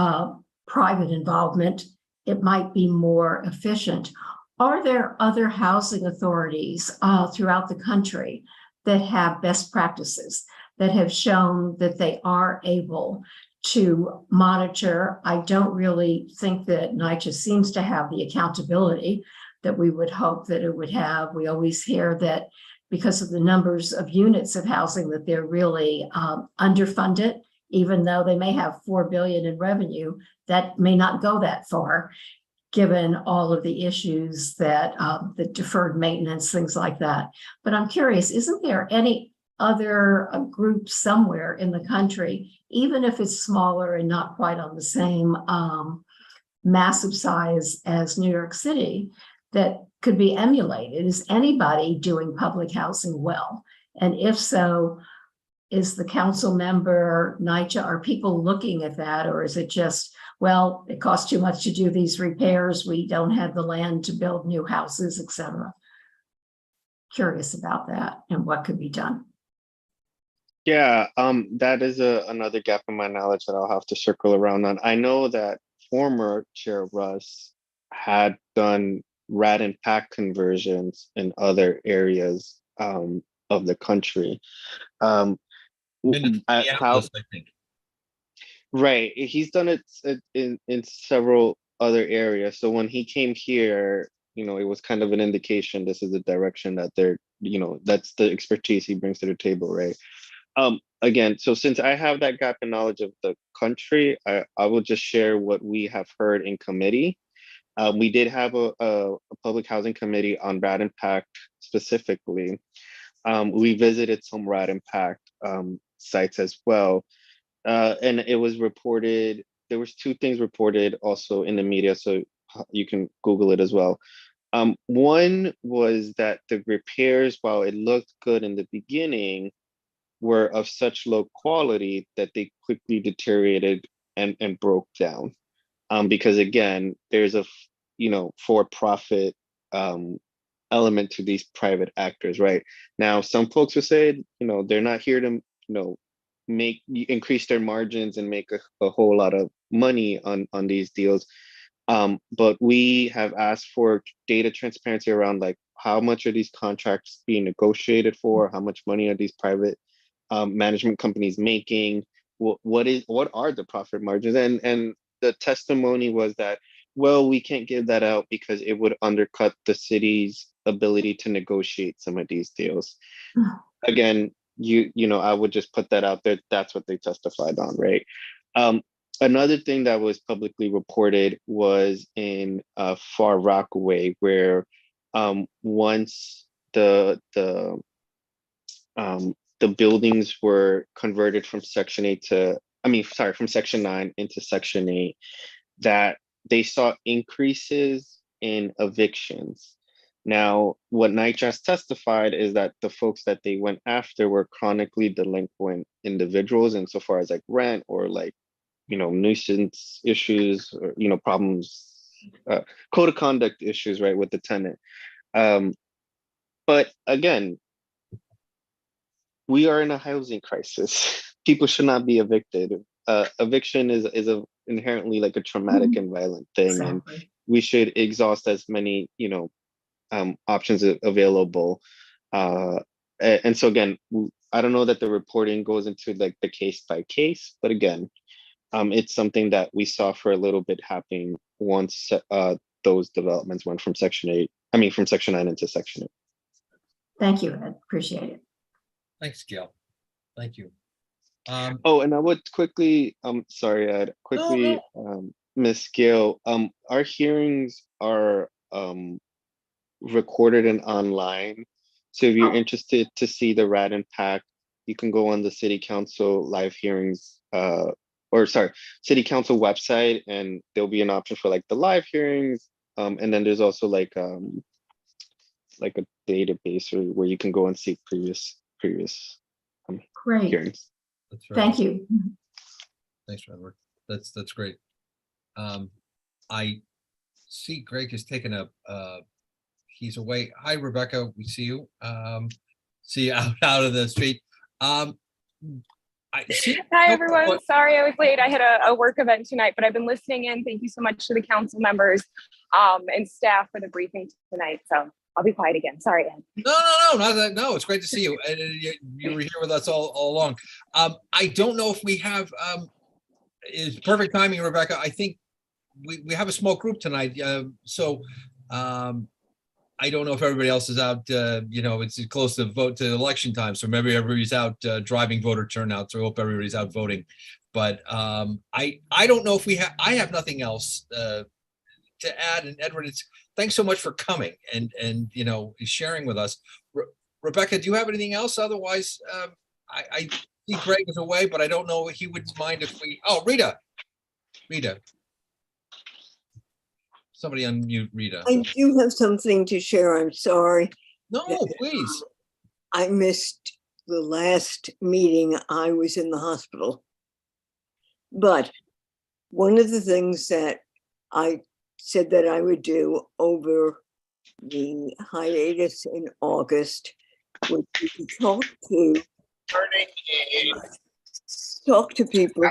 private involvement, it might be more efficient. Are there other housing authorities throughout the country that have best practices that have shown that they are able to monitor? I don't really think that NYCHA seems to have the accountability that we would hope that it would have. We always hear that because of the numbers of units of housing that they're really underfunded, even though they may have $4 billion in revenue, that may not go that far, given all of the issues that the deferred maintenance, things like that. But I'm curious, isn't there any other group somewhere in the country, even if it's smaller and not quite on the same massive size as New York City, that could be emulated? Is anybody doing public housing well? And if so, is the council member, NYCHA, are people looking at that? Or is it just, well, it costs too much to do these repairs, we don't have the land to build new houses, et cetera? Curious about that and what could be done. Yeah, that is another gap in my knowledge that I'll have to circle around on. I know that former Chair Russ had done rat and pack conversions in other areas of the country. Minneapolis, I think. Right, he's done it in several other areas. So when he came here, it was kind of an indication this is the direction that they're, that's the expertise he brings to the table, right? Again, so since I have that gap in knowledge of the country, I will just share what we have heard in committee. We did have a public housing committee on rat impact specifically. We visited some rat impact sites as well. And it was reported, there was two things reported also in the media, so you can Google it as well. One was that the repairs, while it looked good in the beginning, were of such low quality that they quickly deteriorated and broke down. Because again, there's a for-profit element to these private actors, right? Now, some folks would say, they're not here to, increase their margins and make a whole lot of money on these deals. But we have asked for data transparency around like how much are these contracts being negotiated for, how much money are these private management companies making, what are the profit margins, and the testimony was that, well, we can't give that out because it would undercut the city's ability to negotiate some of these deals. Again, I would just put that out there. That's what they testified on, right? Another thing that was publicly reported was in Far Rockaway, where once the buildings were converted from Section 8 from Section 9 into Section 8, that they saw increases in evictions. Now, what NYCHA has testified is that the folks that they went after were chronically delinquent individuals insofar as like rent or like, nuisance issues or, problems, code of conduct issues, right, with the tenant. But again, we are in a housing crisis. People should not be evicted. Eviction is inherently like a traumatic and violent thing, and Exactly. we should exhaust as many, options available. And so again, I don't know that the reporting goes into like the case by case, but again, it's something that we saw for a little bit happening once those developments went from from section 9 into section 8. Thank you, Ed. Appreciate it. Thanks, Gail. Thank you. Oh, and I would quickly, sorry, Ed, quickly, Ms. Gail, our hearings are recorded and online. So if you're interested to see the RAD impact, you can go on the City Council live hearings, City Council website, and there'll be an option for like the live hearings. And then there's also like a database where you can go and see previous Great. hearings. That's right. Thank you. Thanks, Edward. That's great. I see Greg has taken he's away. Hi, Rebecca. We see you. See you out of the street. I see. Hi, everyone. Sorry I was late. I had a work event tonight, but I've been listening in. Thank you so much to the council members and staff for the briefing tonight. So I'll be quiet again. Sorry, Ed. No. It's great to see you. You were here with us all along. I don't know if we have. It's perfect timing, Rebecca. I think we have a small group tonight. So I don't know if everybody else is out. It's close to election time, so maybe everybody's out driving voter turnout. So I hope everybody's out voting. But I don't know if we have. I have nothing else to add. And Edward, thanks so much for coming and sharing with us. Rebecca, do you have anything else? Otherwise, I see Greg is away, but I don't know if he would mind if we. Oh, Rita. Somebody unmute Rita. I do have something to share. I'm sorry. No, please. I missed the last meeting. I was in the hospital. But one of the things that I said that I would do over the hiatus in August was to talk to people,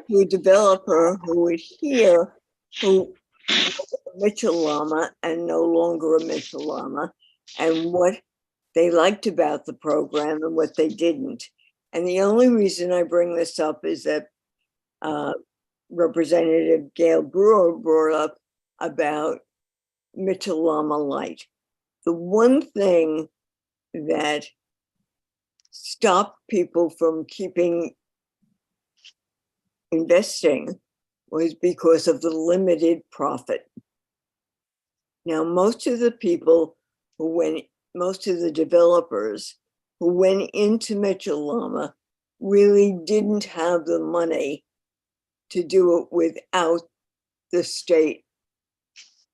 to a developer who would hear who was a Mitchell Llama and no longer a Mitchell Llama, and what they liked about the program and what they didn't. And the only reason I bring this up is that Representative Gail Brewer brought up about Mitchell Llama Light. The one thing that stopped people from keeping investing was because of the limited profit. Now, most of the developers who went into Mitchell Llama really didn't have the money to do it without the state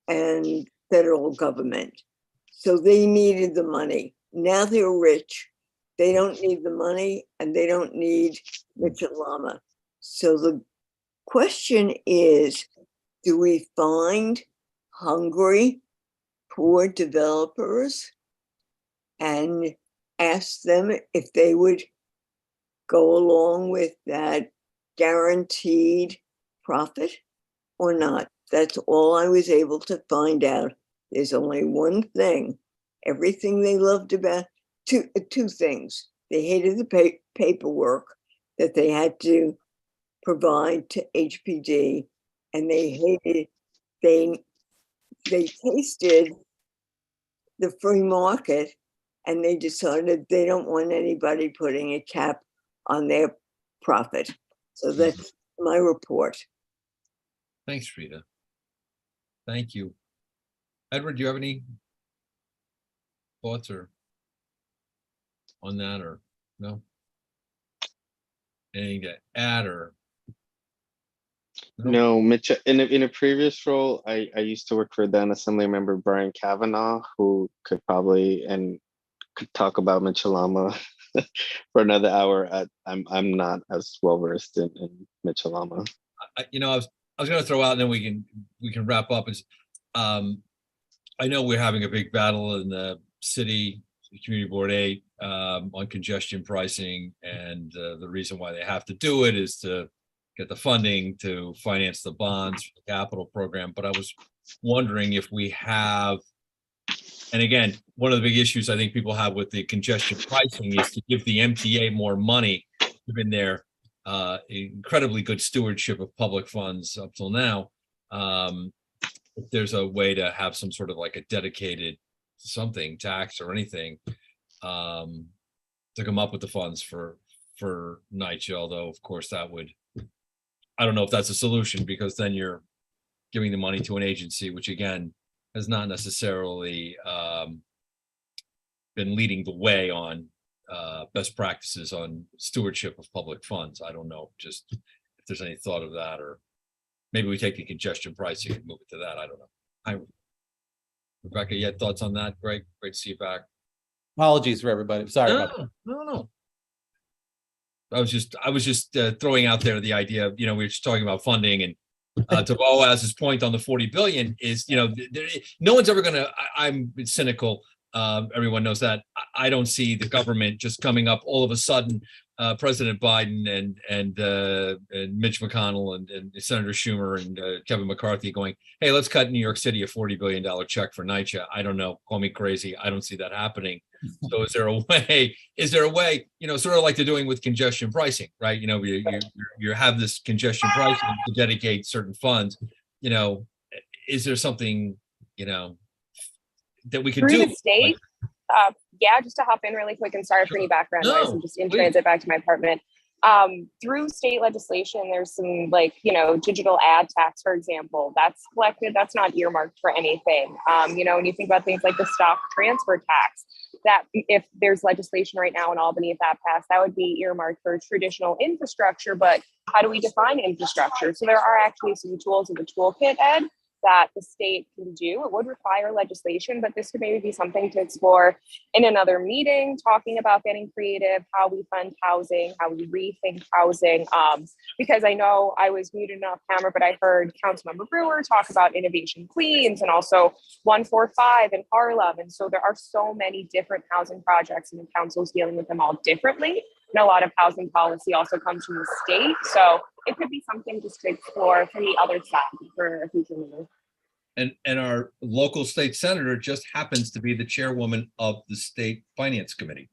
and federal government. So they needed the money. Now they're rich. They don't need the money and they don't need Mitchell Llama. So the question is, do we find hungry, poor developers and ask them if they would go along with that guaranteed profit or not? That's all I was able to find out. There's only one thing. Everything they loved about, two things. They hated the paperwork that they had to provide to HPD, and they tasted the free market, and they decided they don't want anybody putting a cap on their profit. So that's my report. Thanks, Rita. Thank you. Edward, do you have any thoughts or on that, or no? Anything to add or? No, Mitch, in a previous role, I used to work for then Assembly Member Brian Kavanaugh, who could talk about Mitchell Llama for another hour. I'm not as well versed in Mitchell Llama. I was going to throw out, and then we can wrap up. Is I know we're having a big battle in the city, Community Board 8, on congestion pricing, and the reason why they have to do it is to get the funding to finance the bonds for the capital program. But I was wondering if we have, and again, one of the big issues I think people have with the congestion pricing is to give the MTA more money, given their incredibly good stewardship of public funds up till now. If there's a way to have some sort of like a dedicated something, tax or anything, to come up with the funds for NYCHA, although of course that would, I don't know if that's a solution, because then you're giving the money to an agency, which again has not necessarily been leading the way on best practices on stewardship of public funds. I don't know, just if there's any thought of that, or maybe we take the congestion pricing and move it to that. I don't know. Rebecca, you had thoughts on that? Great to see you back. Apologies for everybody. Sorry about that. No. I was just throwing out there the idea of, we were just talking about funding, and to Boaz's point on the 40 billion is, no one's ever gonna, I'm cynical. Everyone knows that. I don't see the government just coming up all of a sudden, President Biden and Mitch McConnell and Senator Schumer and Kevin McCarthy going, hey, let's cut New York City a $40 billion check for NYCHA. I don't know, call me crazy. I don't see that happening. So is there a way, sort of like they're doing with congestion pricing, right? You have this congestion pricing to dedicate certain funds, is there something, that we could Through do? the state, yeah, just to hop in really quick and sorry for any background noise. I'm just in transit back to my apartment. Through state legislation, there's some digital ad tax, for example, that's collected, that's not earmarked for anything. When you think about things like the stock transfer tax, that if there's legislation right now in Albany, if that passed, that would be earmarked for traditional infrastructure. But how do we define infrastructure? So there are actually some tools in the toolkit, Ed, that the state can do. It would require legislation, but this could maybe be something to explore in another meeting, talking about getting creative, how we fund housing, how we rethink housing. Because I know I was muted off camera, but I heard Councilmember Brewer talk about Innovation Queens and also 145 in Harlem. And so there are so many different housing projects, and the council's dealing with them all differently. And a lot of housing policy also comes from the state. So it could be something just to explore from the other side for a future meeting. And our local state senator just happens to be the chairwoman of the state finance committee.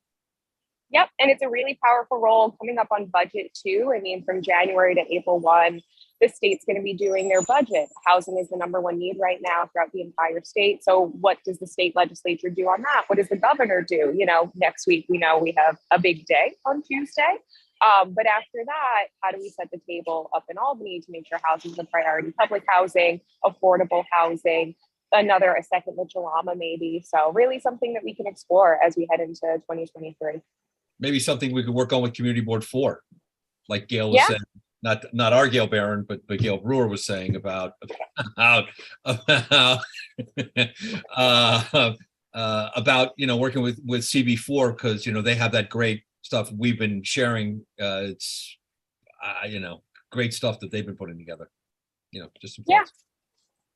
Yep, and it's a really powerful role coming up on budget too. I mean, from January to April 1, the state's going to be doing their budget. Housing is the #1 need right now throughout the entire state. So what does the state legislature do on that? What does the governor do? Next week, we know we have a big day on Tuesday. But after that, how do we set the table up in Albany to make sure housing is a priority? Public housing, affordable housing, a second Mitchell-Lama maybe. So really something that we can explore as we head into 2023. Maybe something we could work on with Community Board 4, like Gail was saying. Not our Gail Barron, but Gail Brewer was saying about working with CB4, because they have that great stuff we've been sharing. It's great stuff that they've been putting together. Just some thoughts.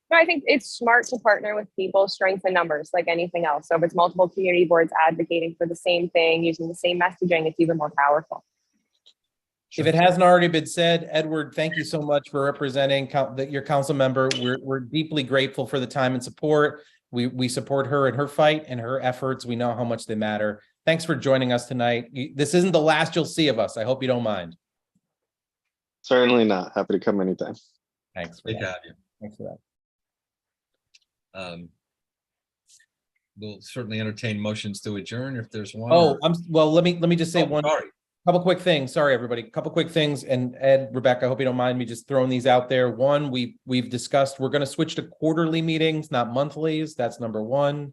No, I think it's smart to partner with people, strength in numbers, like anything else. So if it's multiple community boards advocating for the same thing, using the same messaging, it's even more powerful. If it hasn't already been said, Edward, thank you so much for representing your council member. We're deeply grateful for the time and support. We support her in her fight and her efforts. We know how much they matter. Thanks for joining us tonight. This isn't the last you'll see of us. I hope you don't mind. Certainly not. Happy to come anytime. Thanks. Great to have you. Thanks for that. We'll certainly entertain motions to adjourn if there's one. Oh, let me just say one. Sorry. Couple quick things. Sorry, everybody. Couple quick things. And Ed, Rebecca, I hope you don't mind me just throwing these out there. One, we've discussed we're going to switch to quarterly meetings, not monthlies. That's number one.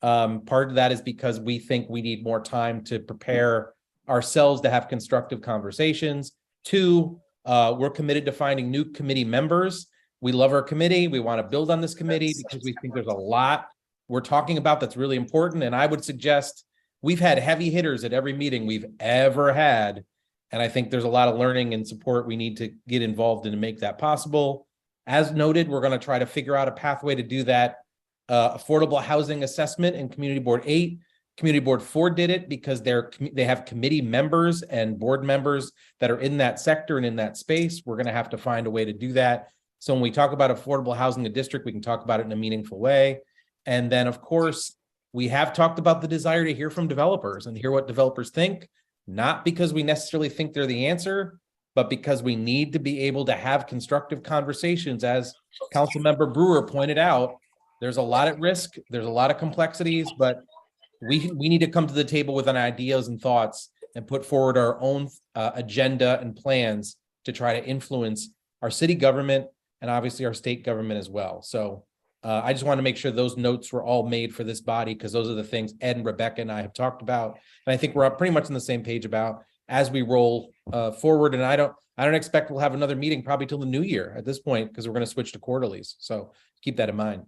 Part of that is because we think we need more time to prepare ourselves to have constructive conversations. Two, we're committed to finding new committee members. We love our committee. We want to build on this committee because we think there's a lot we're talking about that's really important. And I would suggest we've had heavy hitters at every meeting we've ever had. And I think there's a lot of learning and support we need to get involved in to make that possible. As noted, we're going to try to figure out a pathway to do that affordable housing assessment in Community Board 8. Community Board 4 did it because they have committee members and board members that are in that sector and in that space. We're going to have to find a way to do that. So when we talk about affordable housing in the district, we can talk about it in a meaningful way. And then, of course, we have talked about the desire to hear from developers and hear what developers think, not because we necessarily think they're the answer, but because we need to be able to have constructive conversations. As Councilmember Brewer pointed out, there's a lot at risk, there's a lot of complexities, but we need to come to the table with an ideas and thoughts and put forward our own agenda and plans to try to influence our city government and obviously our state government as well. So I just want to make sure those notes were all made for this body, because those are the things Ed and Rebecca and I have talked about. And I think we're pretty much on the same page about as we roll forward. And I don't expect we'll have another meeting probably till the new year at this point, because we're going to switch to quarterlies. So keep that in mind.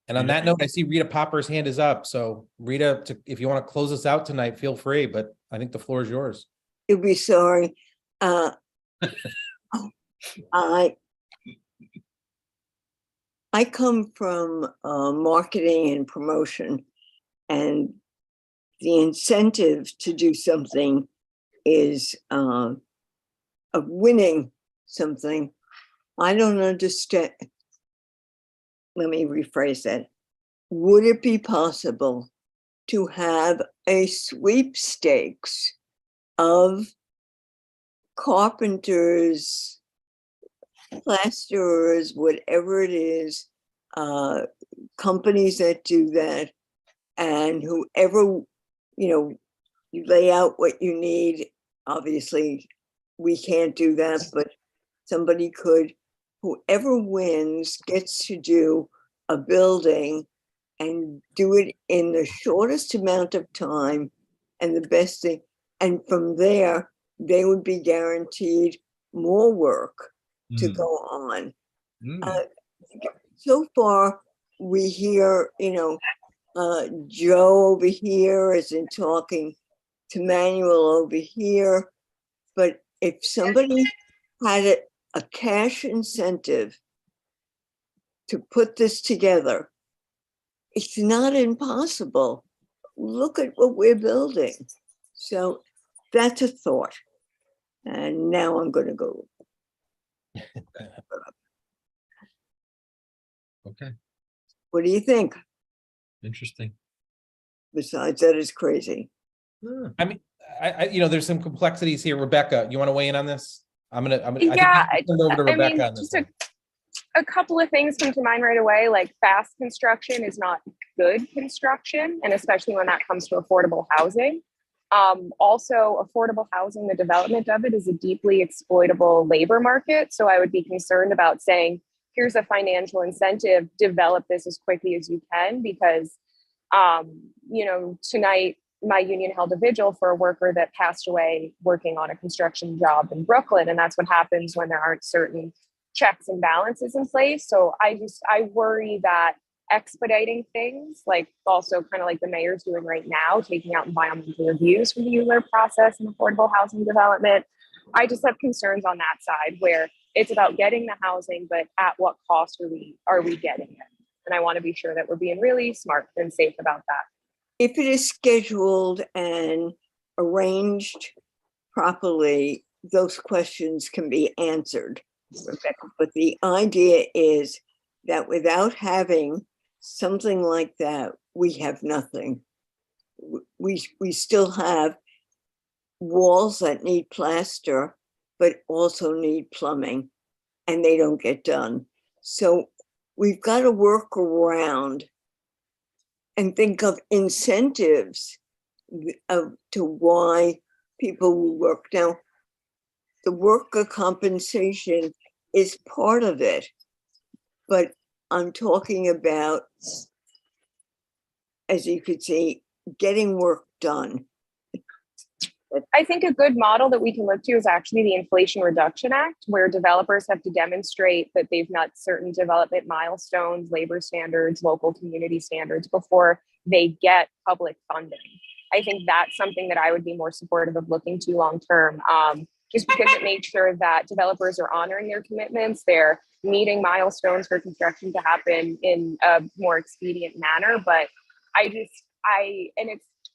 And on that note, I see Rita Popper's hand is up. So Rita, if you want to close us out tonight, feel free, but I think the floor is yours. You'll be sorry. I come from marketing and promotion, and the incentive to do something is of winning something. I don't understand. Let me rephrase that. Would it be possible to have a sweepstakes of carpenters, plasterers, whatever it is, companies that do that, and whoever, you lay out what you need. Obviously, we can't do that, but somebody could. Whoever wins gets to do a building and do it in the shortest amount of time and the best thing. And from there, they would be guaranteed more work to go on. So far, we hear, Joe over here isn't talking to Manuel over here. But if somebody had a cash incentive to put this together, it's not impossible. Look at what we're building. So that's a thought. And now I'm going to go. Okay. What do you think? Interesting. Besides that, it's crazy. I mean, I there's some complexities here. Rebecca, you want to weigh in on this? Yeah, I turn over to Rebecca on this. just a couple of things come to mind right away. Like, fast construction is not good construction, and especially when that comes to affordable housing. Also, affordable housing, the development of it is a deeply exploitable labor market. So I would be concerned about saying, here's a financial incentive, develop this as quickly as you can, because, tonight my union held a vigil for a worker that passed away working on a construction job in Brooklyn. And that's what happens when there aren't certain checks and balances in place. So I worry that expediting things, like also kind of like the mayor's doing right now, taking out environmental reviews for the ULURP process and affordable housing development. I just have concerns on that side, where it's about getting the housing, but at what cost are we getting it? And I want to be sure that we're being really smart and safe about that. If it is scheduled and arranged properly, those questions can be answered, Rebecca. But the idea is that without having something like that, we have nothing. We still have walls that need plaster, but also need plumbing, and they don't get done. So we've got to work around and think of incentives to why people will work. Now, the worker compensation is part of it, but I'm talking about, as you could see, getting work done. I think a good model that we can look to is actually the Inflation Reduction Act, where developers have to demonstrate that they've met certain development milestones, labor standards, local community standards before they get public funding. I think that's something that I would be more supportive of looking to long term. just because it makes sure that developers are honoring their commitments, they're meeting milestones for construction to happen in a more expedient manner. But and it's,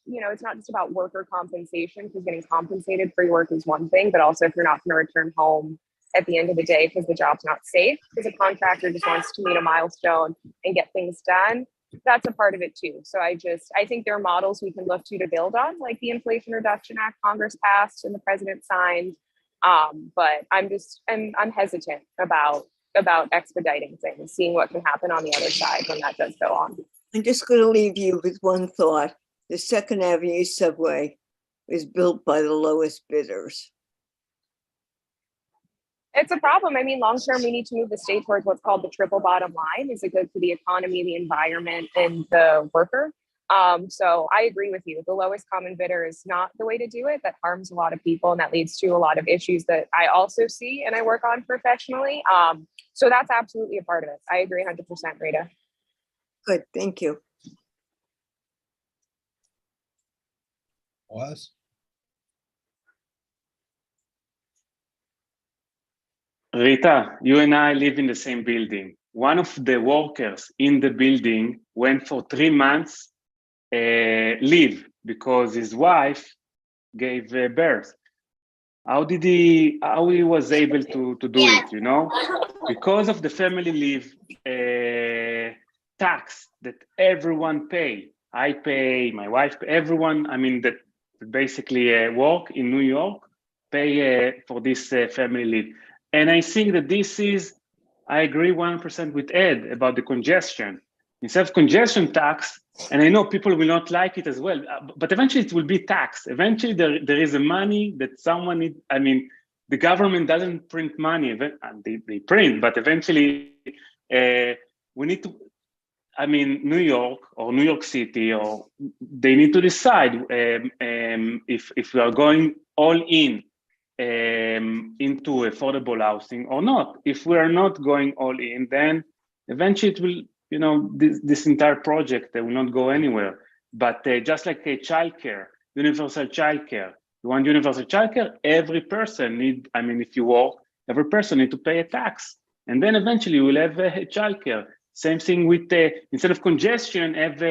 you know, it's not just about worker compensation, because getting compensated for your work is one thing, but also if you're not going to return home at the end of the day because the job's not safe, because a contractor just wants to meet a milestone and get things done, that's a part of it too. So I think there are models we can look to build on, like the Inflation Reduction Act Congress passed and the president signed. But I'm hesitant about expediting things, seeing what can happen on the other side when that does go on. I'm just going to leave you with one thought. The Second Avenue subway was built by the lowest bidders. It's a problem. I mean, long term, we need to move the state towards what's called the triple bottom line. Is it good for the economy, the environment, and the worker? So I agree with you. The lowest common bidder is not the way to do it. That harms a lot of people, and that leads to a lot of issues that I also see and I work on professionally. So that's absolutely a part of it. I agree 100%, Rita. Good, thank you. Was? Rita, you and I live in the same building. One of the workers in the building went for 3 months leave because his wife gave birth. How he was able to do it, you know? Because of the family leave tax that everyone pay. I pay, my wife, everyone, I mean, that basically work in New York, pay for this family leave. And I think that this is, I agree 100% with Ed about the congestion. Instead of congestion tax, and I know people will not like it as well, but eventually it will be taxed. Eventually there is a money that someone need, I mean, the government doesn't print money, they print, but eventually we need to, I mean, New York or New York City, or they need to decide if we are going all in into affordable housing or not. If we are not going all in, then eventually it will, you know, this entire project will not go anywhere. But just like a childcare, universal childcare, you want universal childcare, every person need, I mean, if you work, every person need to pay a tax. And then eventually you will have a childcare. Same thing with, instead of congestion, have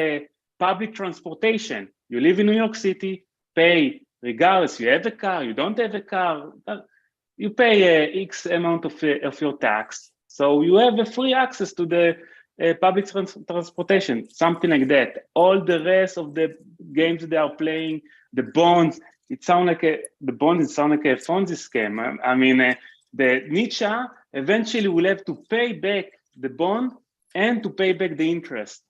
public transportation. You live in New York City, pay, regardless, you have a car, you don't have a car, you pay X amount of your tax. So you have a free access to the public transportation, something like that. All the rest of the games they are playing, the bonds, it sounds like a Ponzi scam. I mean, the Nietzsche eventually will have to pay back the bond and to pay back the interest.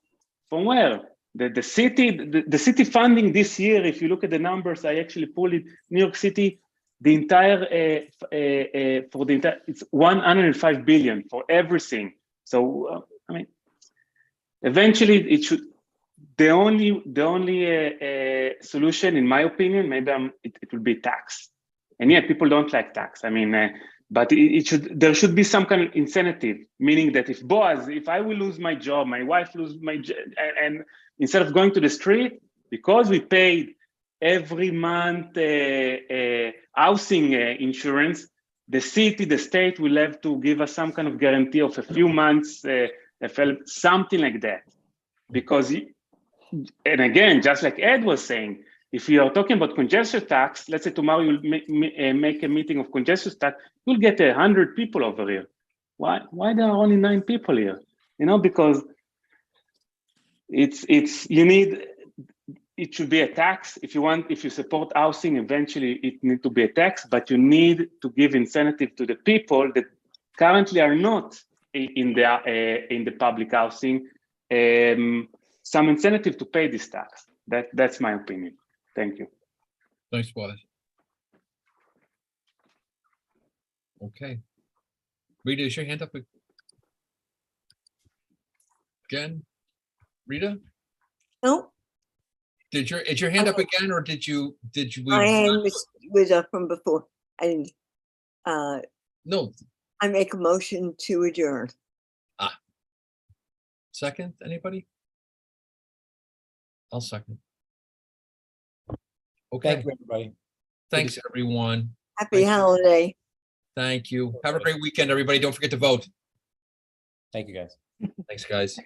From where? The city funding this year, if you look at the numbers, I actually pulled it, New York City, the entire, for the entire, it's 105 billion for everything. So, I mean, eventually it should, the only solution, in my opinion, maybe it will be tax. And yeah, people don't like tax. I mean, but there should be some kind of incentive, meaning that if I will lose my job, my wife lose my job, and instead of going to the street, because we paid every month housing insurance, the city, the state will have to give us some kind of guarantee of a few months, something like that. Because, and again, just like Ed was saying, if you are talking about congestion tax, let's say tomorrow you'll make a meeting of congestion tax, you'll get 100 people over here. Why there are only 9 people here? You know, because you need, it should be a tax. If you support housing, eventually it needs to be a tax, but you need to give incentive to the people that currently are not in the public housing, some incentive to pay this tax. That's my opinion. Thank you. Thanks, Boaz. Okay. Rita, is your hand up again? Rita? No, Is your hand up again, or did you? my hand was up from before. I didn't. No. I make a motion to adjourn. Second, anybody? I'll second. Okay. Thank you, everybody. Thanks, everyone. Happy holiday. Thank you. Have a great weekend, everybody. Don't forget to vote. Thank you, guys. Thanks, guys.